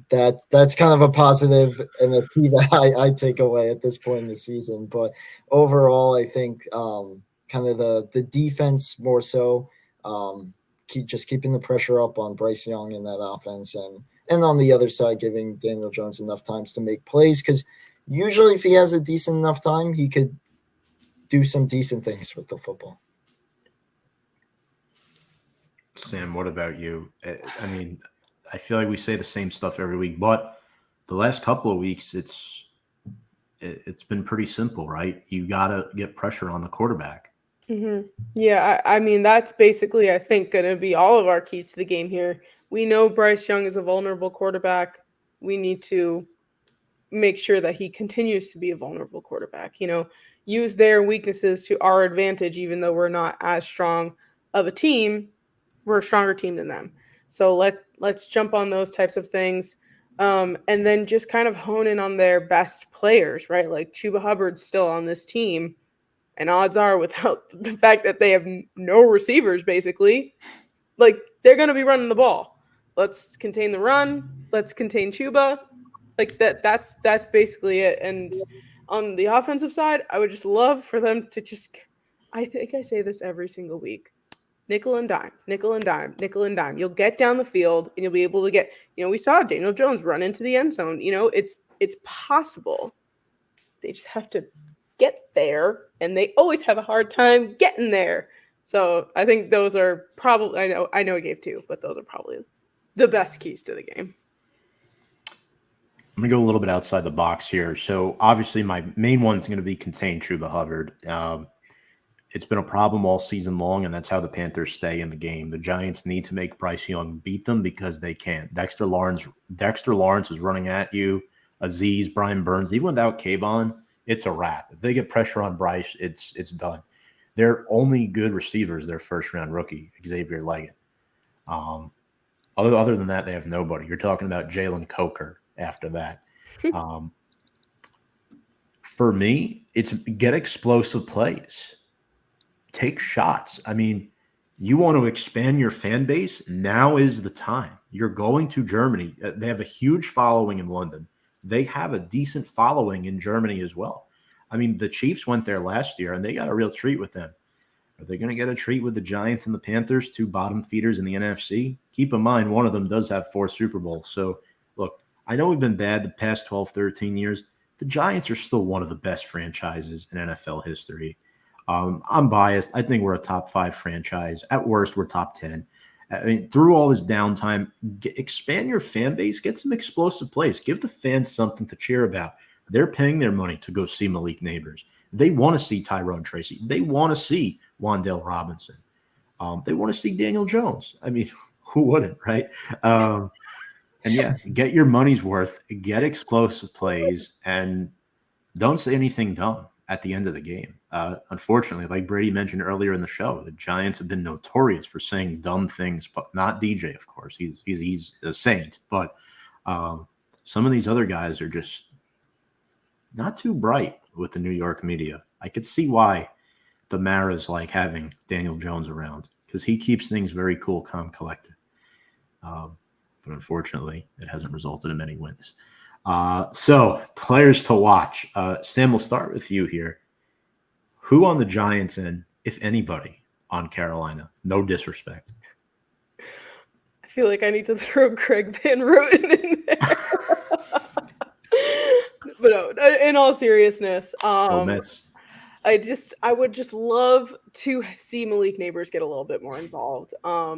that's kind of a positive and a key that I take away at this point in the season. But overall, I think kind of the defense more so, keeping the pressure up on Bryce Young in that offense, and on the other side, giving Daniel Jones enough times to make plays, because usually if he has a decent enough time, he could do some decent things with the football.
Sam, what about you? I mean, I feel like we say the same stuff every week, but the last couple of weeks, it's been pretty simple, right? You got to get pressure on the quarterback.
Mm-hmm. Yeah, I mean, that's basically, I think, going to be all of our keys to the game here. We know Bryce Young is a vulnerable quarterback. We need to make sure that he continues to be a vulnerable quarterback. Use their weaknesses to our advantage, even though we're not as strong of a team. We're a stronger team than them. So let's jump on those types of things. And then just kind of hone in on their best players, right? Like Chuba Hubbard's still on this team. And odds are, without the fact that they have no receivers, basically, like they're going to be running the ball. Let's contain the run. Let's contain Chuba. Like that's basically it. And on the offensive side, I would just love for them to just, I think I say this every single week, nickel and dime, nickel and dime, nickel and dime. You'll get down the field and you'll be able to get, we saw Daniel Jones run into the end zone. It's possible. They just have to get there, and they always have a hard time getting there. So I think those are probably, I know I gave two, but those are probably the best keys to the game.
I'm going to go a little bit outside the box here. So obviously my main one is going to be contain Chuba Hubbard. It's been a problem all season long, and that's how the Panthers stay in the game. The Giants need to make Bryce Young beat them because they can't. Dexter Lawrence is running at you. Aziz, Brian Burns, even without Kayvon, it's a wrap. If they get pressure on Bryce, it's done. Their only good receivers, their first-round rookie, Xavier Leggett. Other than that, they have nobody. You're talking about Jalen Coker after that. For me, it's get explosive plays. Take shots. I mean, you want to expand your fan base? Now is the time. You're going to Germany. They have a huge following in London. They have a decent following in Germany as well. I mean, the Chiefs went there last year, and they got a real treat with them. Are they going to get a treat with the Giants and the Panthers, two bottom feeders in the NFC? Keep in mind, one of them does have 4 Super Bowls. So, look, I know we've been bad the past 12, 13 years. The Giants are still one of the best franchises in NFL history. I'm biased. I think we're a top 5 franchise. At worst, we're top 10. I mean, through all this downtime, expand your fan base, get some explosive plays, give the fans something to cheer about. They're paying their money to go see Malik Neighbors. They want to see Tyrone Tracy. They want to see Wan'Dale Robinson. They want to see Daniel Jones. I mean, who wouldn't, right? And yeah, get your money's worth, get explosive plays, and don't say anything dumb at the end of the game. Unfortunately, like Brady mentioned earlier in the show, the Giants have been notorious for saying dumb things, but not DJ, of course. He's a saint. But some of these other guys are just not too bright with the New York media. I could see why the Maras like having Daniel Jones around, because he keeps things very cool, calm, collected. But unfortunately, it hasn't resulted in many wins. So players to watch. Sam, we'll start with you here. Who on the Giants end, if anybody, on Carolina? No disrespect.
feel like I need to throw Greg Van Roten in there. But no, in all seriousness,
Mets.
I would just love to see Malik Neighbors get a little bit more involved,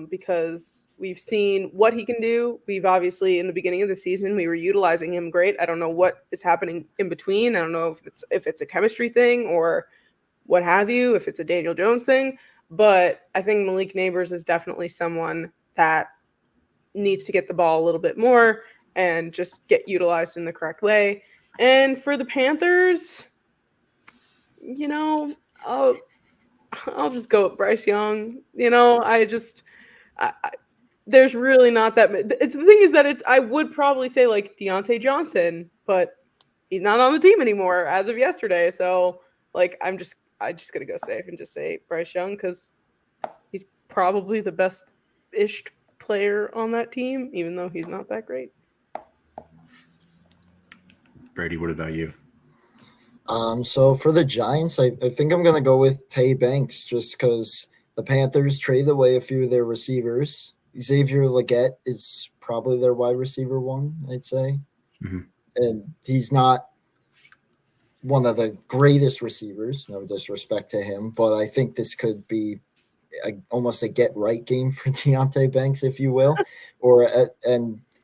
because we've seen what he can do. We've obviously, in the beginning of the season, we were utilizing him great. I don't know what is happening in between. I don't know if it's a chemistry thing or what have you, if it's a Daniel Jones thing. But I think Malik Neighbors is definitely someone that needs to get the ball a little bit more and just get utilized in the correct way. And for the Panthers, I'll just go with Bryce Young. There's really not that. The thing is that I would probably say like Deontay Johnson, but he's not on the team anymore as of yesterday. So like, I just gonna go safe and just say Bryce Young because he's probably the best-ish player on that team, even though he's not that great.
Brady, what about you?
So for the Giants, I think I'm going to go with Tay Banks just because the Panthers traded away a few of their receivers. Xavier Legette is probably their wide receiver one, I'd say.
Mm-hmm.
And he's not one of the greatest receivers, no disrespect to him, but I think this could be almost a get-right game for Deontay Banks, if you will.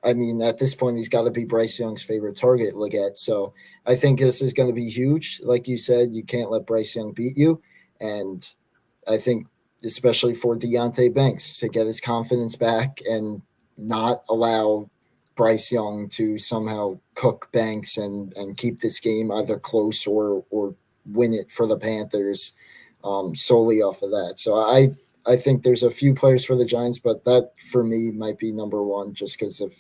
At this point, he's got to be Bryce Young's favorite target, Legette. So I think this is going to be huge. Like you said, you can't let Bryce Young beat you. And I think especially for Deontay Banks to get his confidence back and not allow Bryce Young to somehow cook Banks and keep this game either close or win it for the Panthers solely off of that. So I think there's a few players for the Giants, but that for me might be number one just because of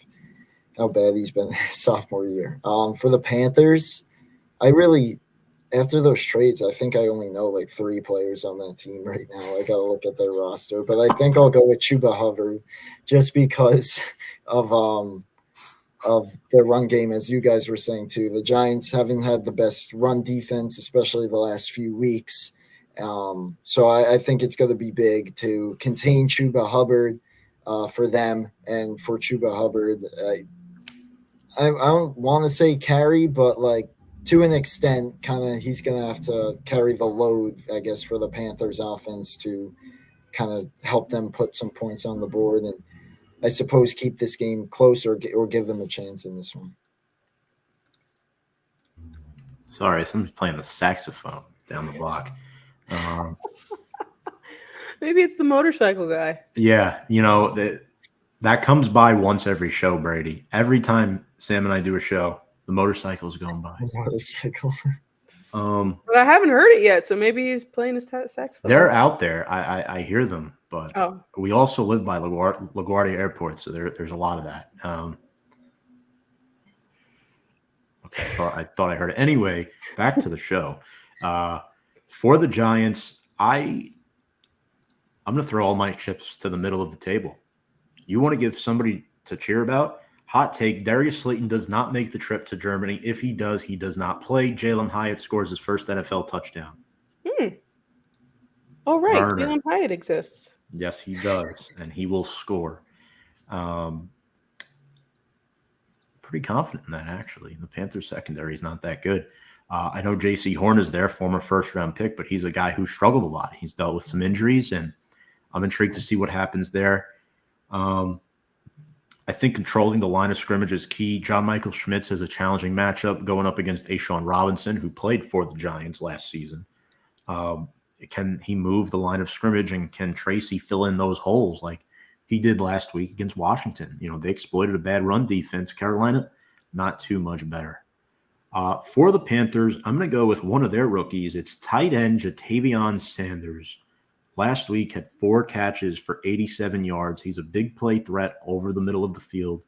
how bad he's been his sophomore year. For the Panthers, after those trades, I think I only know like 3 players on that team right now. I got to look at their roster, but I think I'll go with Chuba Hubbard just because of the run game, as you guys were saying too. The Giants haven't had the best run defense, especially the last few weeks. So I think it's going to be big to contain Chuba Hubbard for them, and for Chuba Hubbard, I don't want to say carry, but like to an extent, kind of he's going to have to carry the load, I guess, for the Panthers offense to kind of help them put some points on the board and I suppose keep this game close or give them a chance in this one.
Sorry, somebody's playing the saxophone down the block.
Maybe it's the motorcycle guy.
Yeah, that comes by once every show, Brady. Every time Sam and I do a show, the motorcycle's going by.
Motorcycle.
But I haven't heard it yet, so maybe he's playing his saxophone.
They're out there. I hear them, but we also live by LaGuardia Airport, so there's a lot of that. Okay, I thought I heard it. Anyway, back to the show. For the Giants, I'm going to throw all my chips to the middle of the table. You want to give somebody to cheer about? Hot take, Darius Slayton does not make the trip to Germany. If he does, he does not play. Jalen Hyatt scores his first NFL touchdown.
Oh, right. Jalen Hyatt exists.
Yes, he does, and he will score. Pretty confident in that, actually. The Panthers secondary is not that good. I know J.C. Horn is there, former first-round pick, but he's a guy who struggled a lot. He's dealt with some injuries, and I'm intrigued to see what happens there. I think controlling the line of scrimmage is key. John Michael Schmitz has a challenging matchup going up against Ashawn Robinson, who played for the Giants last season. Can he move the line of scrimmage, and can Tracy fill in those holes like he did last week against Washington? They exploited a bad run defense. Carolina, not too much better. For the Panthers, I'm going to go with one of their rookies. It's tight end Jatavion Sanders. Last week had 4 catches for 87 yards. He's a big play threat over the middle of the field.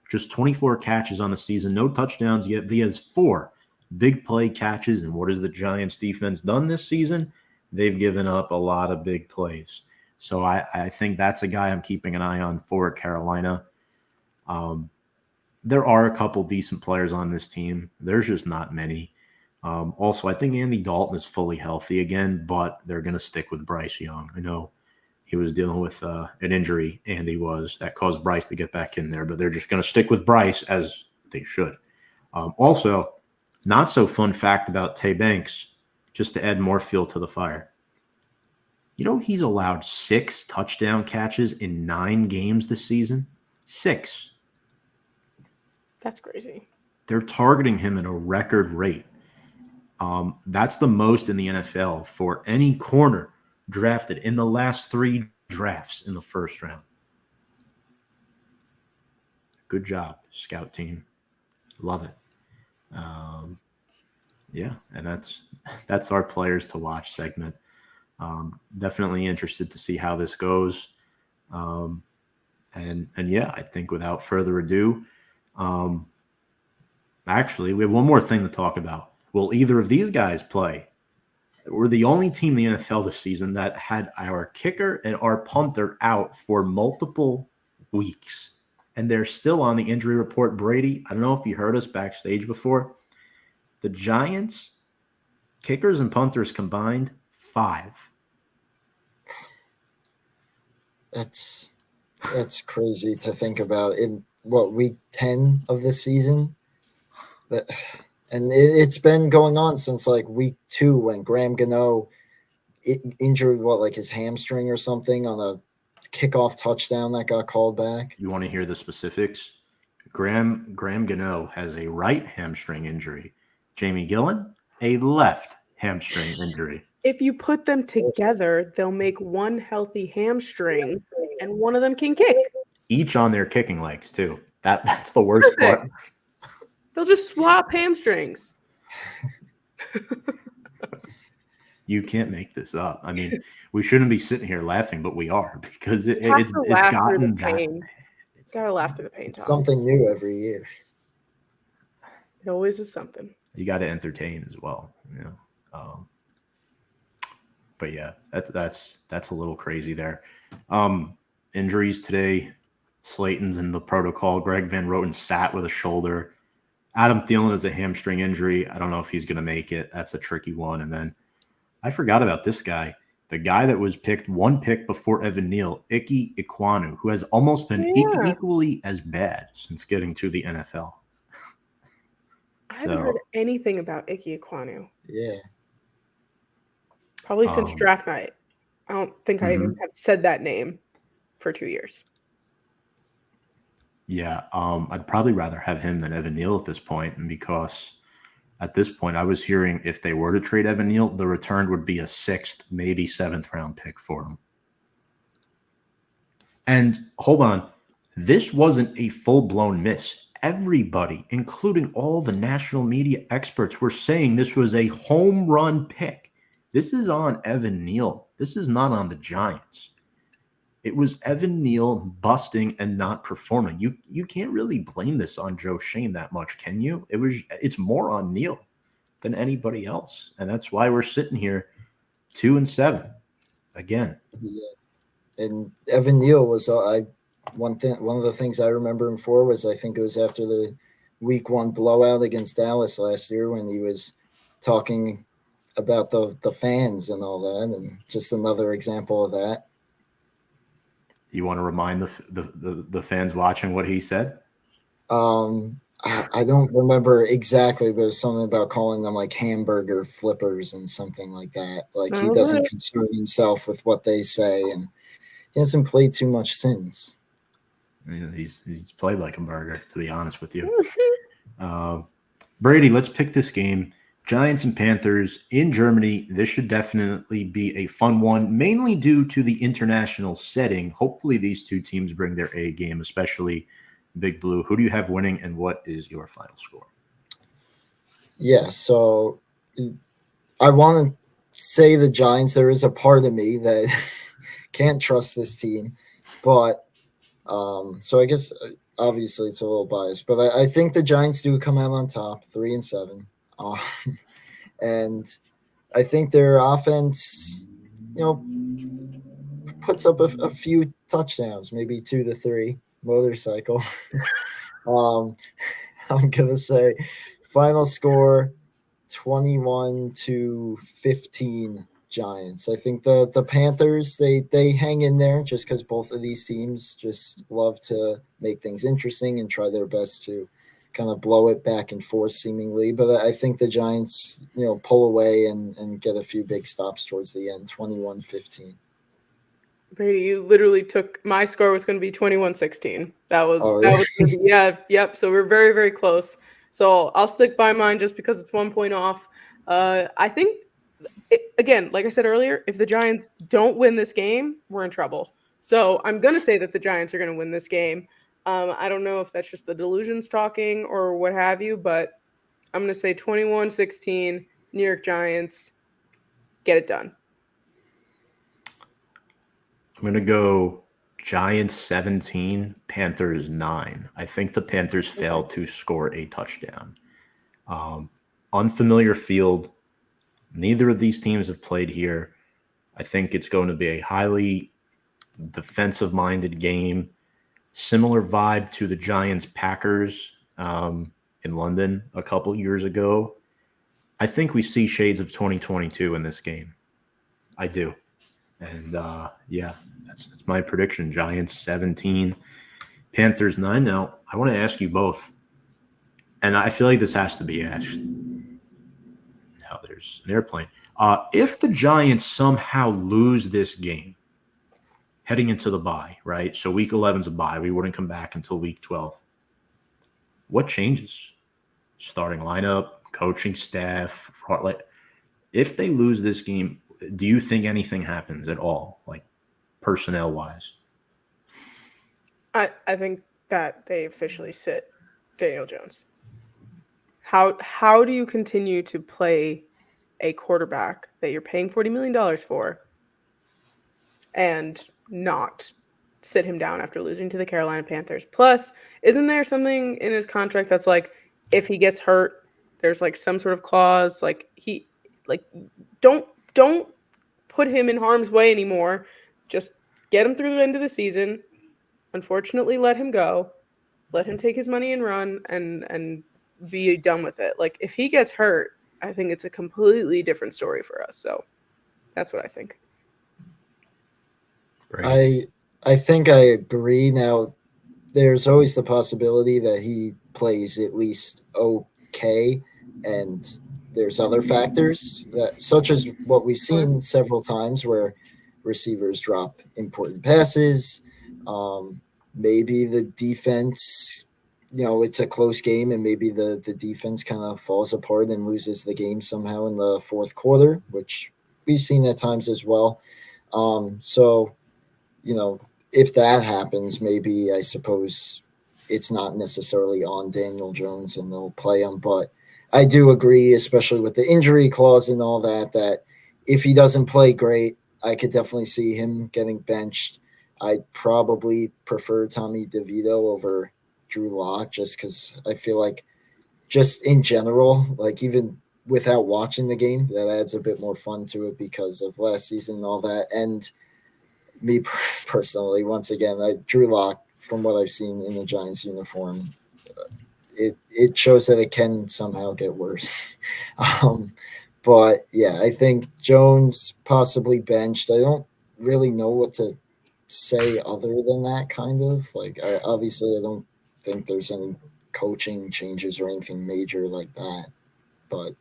Just 24 catches on the season. No touchdowns yet, but he has 4 big play catches. And what has the Giants defense done this season? They've given up a lot of big plays. So I think that's a guy I'm keeping an eye on for Carolina. There are a couple decent players on this team. There's just not many. Also, I think Andy Dalton is fully healthy again, but they're going to stick with Bryce Young. I know He was dealing with an injury, Andy was, that caused Bryce to get back in there. But they're just going to stick with Bryce, as they should. Also, not so fun fact about Tay Banks, just to add more fuel to the fire. You know, he's allowed 6 touchdown catches in 9 games this season. 6.
That's crazy.
They're targeting him at a record rate. That's the most in the NFL for any corner drafted in the last 3 drafts in the first round. Good job, scout team. Love it. Yeah, and that's our players to watch segment. Definitely interested to see how this goes. And yeah, I think without further ado, actually, we have one more thing to talk about. Will either of these guys play? We're the only team in the NFL this season that had our kicker and our punter out for multiple weeks. And they're still on the injury report. Brady, I don't know if you heard us backstage before. The Giants, kickers and punters combined, 5.
That's crazy to think about. In week 10 of the season? And it's been going on since like week 2 when Graham Gano injured his hamstring or something on a kickoff touchdown that got called back.
You want to hear the specifics? Graham Gano has a right hamstring injury. Jamie Gillen, a left hamstring injury.
If you put them together, they'll make one healthy hamstring, and one of them can kick.
Each on their kicking legs too. That's the worst part.
They'll just swap hamstrings.
You can't make this up. I mean, we shouldn't be sitting here laughing, but we are, because it's gotten that.
It's gotta laugh through the pain. Tom.
Something new every year.
It always is something.
You got to entertain as well, you know. But yeah, that's a little crazy there. Injuries today. Slayton's in the protocol. Greg Van Roten sat with a shoulder. Adam Thielen has a hamstring injury. I don't know if he's going to make it. That's a tricky one. And then I forgot about this guy, the guy that was picked 1 pick before Evan Neal, Ike Ekwonu, who has almost been equally as bad since getting to the NFL.
I haven't heard anything about Ike Ekwonu.
Yeah.
Probably since draft night. I don't think I even have said that name for 2 years.
Yeah, I'd probably rather have him than Evan Neal at this point, and because at this point I was hearing if they were to trade Evan Neal, the return would be a 6th, maybe 7th round pick for him. And hold on, this wasn't a full-blown miss. Everybody, including all the national media experts, were saying this was a home run pick. This is on Evan Neal. This is not on the Giants. It was Evan Neal busting and not performing. You can't really blame this on Joe Shane that much, can you? It's more on Neal than anybody else, and that's why we're sitting here 2-7 again.
Yeah, and Evan Neal was one of the things I remember him for was I think it was after the week 1 blowout against Dallas last year when he was talking about the fans and all that, and just another example of that.
You want to remind the fans watching what he said?
I don't remember exactly, but it was something about calling them like hamburger flippers and something like that. Like he doesn't concern himself with what they say, and he hasn't played too much since.
Yeah, he's played like a burger, to be honest with you. Brady, let's pick this game. Giants and Panthers in Germany. This should definitely be a fun one, mainly due to the international setting. Hopefully these two teams bring their A game, especially Big Blue. Who do you have winning, and what is your final score?
Yeah, so I want to say the Giants. There is a part of me that can't trust this team, but so I guess obviously it's a little biased, but I think the Giants do come out on top, 3-7. And I think their offense, puts up a few touchdowns, maybe 2 to 3 motorcycle. I'm going to say final score 21-15 Giants. I think the Panthers, they hang in there just because both of these teams just love to make things interesting and try their best to kind of blow it back and forth seemingly. But I think the Giants, pull away and get a few big stops towards the end, 21-15.
Brady, you literally took my score was going to be 21-16. That was
Really?
Yep. So we're very, very close. So I'll stick by mine just because it's 1 point off. I think again, like I said earlier, if the Giants don't win this game, we're in trouble. So I'm going to say that the Giants are going to win this game. I don't know if that's just the delusions talking or what have you, but I'm going to say 21-16, New York Giants, get it done.
I'm going to go Giants 17, Panthers 9. I think the Panthers failed to score a touchdown. Unfamiliar field. Neither of these teams have played here. I think it's going to be a highly defensive-minded game. Similar vibe to the Giants-Packers in London a couple years ago. I think we see shades of 2022 in this game. I do. And, that's my prediction. Giants 17, Panthers 9. Now, I want to ask you both, and I feel like this has to be asked. Now, there's an airplane. If the Giants somehow lose this game heading into the bye, right? So week 11's a bye. We wouldn't come back until week 12. What changes? Starting lineup, coaching staff. If they lose this game, do you think anything happens at all, like personnel-wise?
I think that they officially sit Daniel Jones. How do you continue to play a quarterback that you're paying $40 million for and not sit him down after losing to the Carolina Panthers? Plus, isn't there something in his contract that's like, if he gets hurt, there's like some sort of clause, like don't put him in harm's way anymore. Just get him through the end of the season. Unfortunately, let him go. Let him take his money and run and be done with it. Like, if he gets hurt, I think it's a completely different story for us. So that's what I think.
Right.
I think I agree. Now, there's always the possibility that he plays at least okay, and there's other factors that, such as what we've seen several times where receivers drop important passes. Maybe the defense, it's a close game, and maybe the defense kind of falls apart and loses the game somehow in the fourth quarter, which we've seen at times as well. So, if that happens, maybe I suppose it's not necessarily on Daniel Jones and they'll play him. But I do agree, especially with the injury clause and all that if he doesn't play great, I could definitely see him getting benched. I'd probably prefer Tommy DeVito over Drew Lock just because I feel like just in general, like even without watching the game, that adds a bit more fun to it because of last season and all that. And me personally, once again, Drew Lock, from what I've seen in the Giants uniform, it shows that it can somehow get worse. But yeah, I think Jones possibly benched. I don't really know what to say other than that, kind of. Like, obviously, I don't think there's any coaching changes or anything major like that. But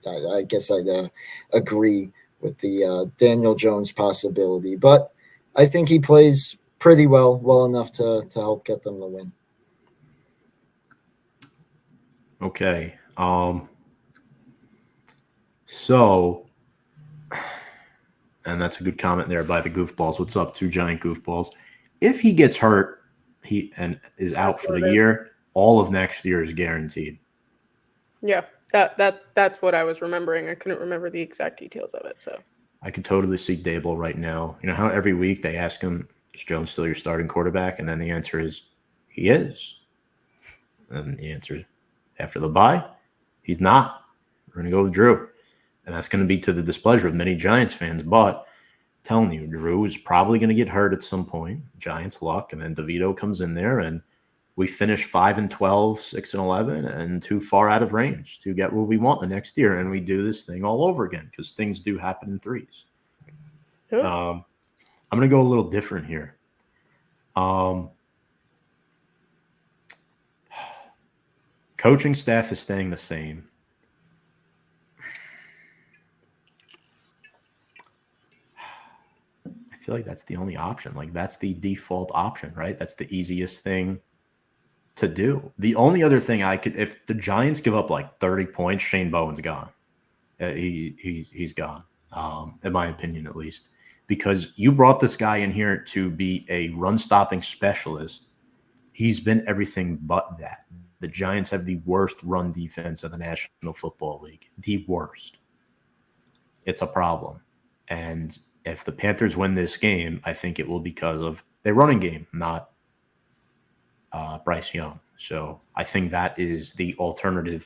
I guess I'd agree with the Daniel Jones possibility. But I think he plays pretty well enough to help get them the win.
Okay. So, and that's a good comment there by the goofballs. What's up, two giant goofballs? If he gets hurt, and is out for the year, all of next year is guaranteed.
Yeah, that's what I was remembering. I couldn't remember the exact details of it. So
I could totally see Daboll right now. You know how every week they ask him, is Jones still your starting quarterback? And then the answer is, he is. And the answer is, after the bye, he's not. We're going to go with Drew. And that's going to be to the displeasure of many Giants fans. But I'm telling you, Drew is probably going to get hurt at some point. Giants luck. And then DeVito comes in there, and we finish 5-12, 6-11, and too far out of range to get what we want the next year. And we do this thing all over again because things do happen in threes.
Yep.
I'm going to go a little different here. Coaching staff is staying the same. I feel like that's the only option. Like, that's the default option, right? That's the easiest thing to do. The only other thing if the Giants give up like 30 points, Shane Bowen's gone. He's gone, in my opinion, at least, because you brought this guy in here to be a run-stopping specialist. He's been everything but that. The Giants have the worst run defense of the National Football League. The worst. It's a problem. And if the Panthers win this game, I think it will because of their running game, not Bryce Young. So I think that is the alternative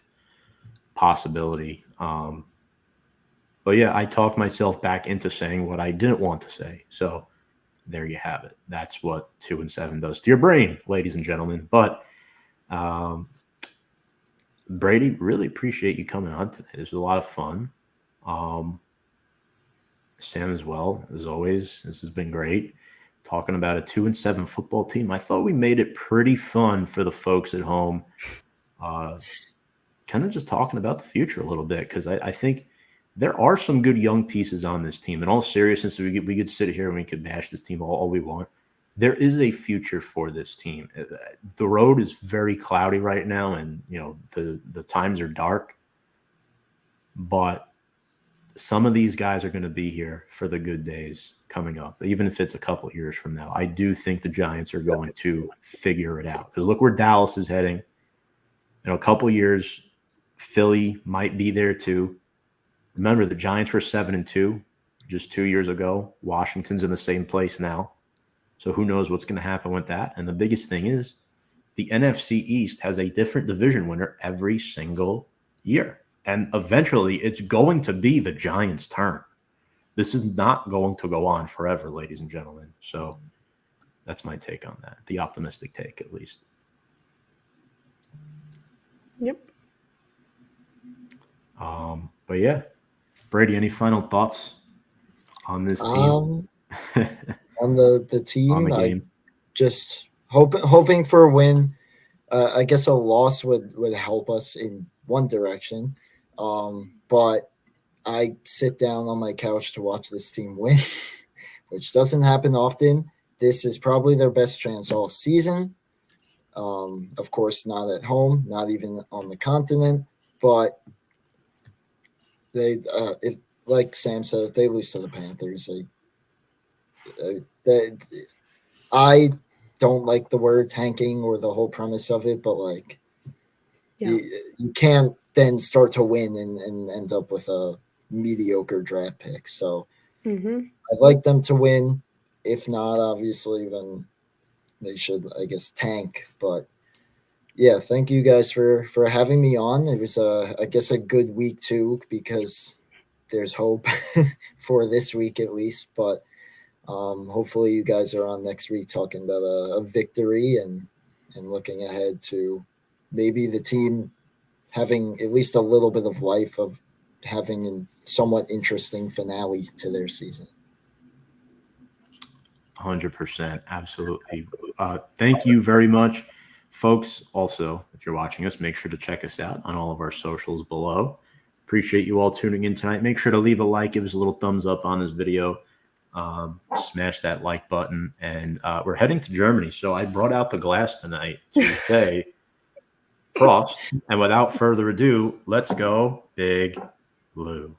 possibility. But yeah, I talked myself back into saying what I didn't want to say. So there you have it. That's what 2-7 does to your brain, ladies and gentlemen. But Brady, really appreciate you coming on today. It was a lot of fun. Sam as well, as always. This has been great. Talking about a 2-7 football team. I thought we made it pretty fun for the folks at home. Kind of just talking about the future a little bit, because I think there are some good young pieces on this team. In all seriousness, we could sit here and we could bash this team all we want. There is a future for this team. The road is very cloudy right now, and the times are dark. But some of these guys are going to be here for the good days coming up, even if it's a couple of years from now. I do think the Giants are going to figure it out, because look where Dallas is heading. In a couple of years, Philly might be there too. Remember, the Giants were 7-2 just 2 years ago. Washington's in the same place now. So who knows what's going to happen with that? And the biggest thing is the NFC East has a different division winner every single year. And eventually it's going to be the Giants' turn. This is not going to go on forever, ladies and gentlemen. So that's my take on that. The optimistic take, at least.
Yep.
But yeah, Brady, any final thoughts on this team?
On the team,
on the game?
I just hoping for a win. I guess a loss would help us in one direction. But I sit down on my couch to watch this team win, which doesn't happen often. This is probably their best chance all season. Of course, not at home, not even on the continent, but they, if like Sam said, if they lose to the Panthers, I don't like the word tanking or the whole premise of it, but like you can't then start to win and end up with a mediocre draft pick. So I'd like them to win. If not, obviously, then they should, I guess, tank. But yeah, thank you guys for having me on. It was I guess a good week too, because there's hope for this week at least. But hopefully you guys are on next week talking about a victory and looking ahead to maybe the team having at least a little bit of life of having a somewhat interesting finale to their season.
100%. Absolutely. Thank you very much, folks. Also, if you're watching us, make sure to check us out on all of our socials below. Appreciate you all tuning in tonight. Make sure to leave a like, give us a little thumbs up on this video. Smash that like button. And we're heading to Germany. So I brought out the glass tonight to say Prost. And without further ado, let's go Big Blue.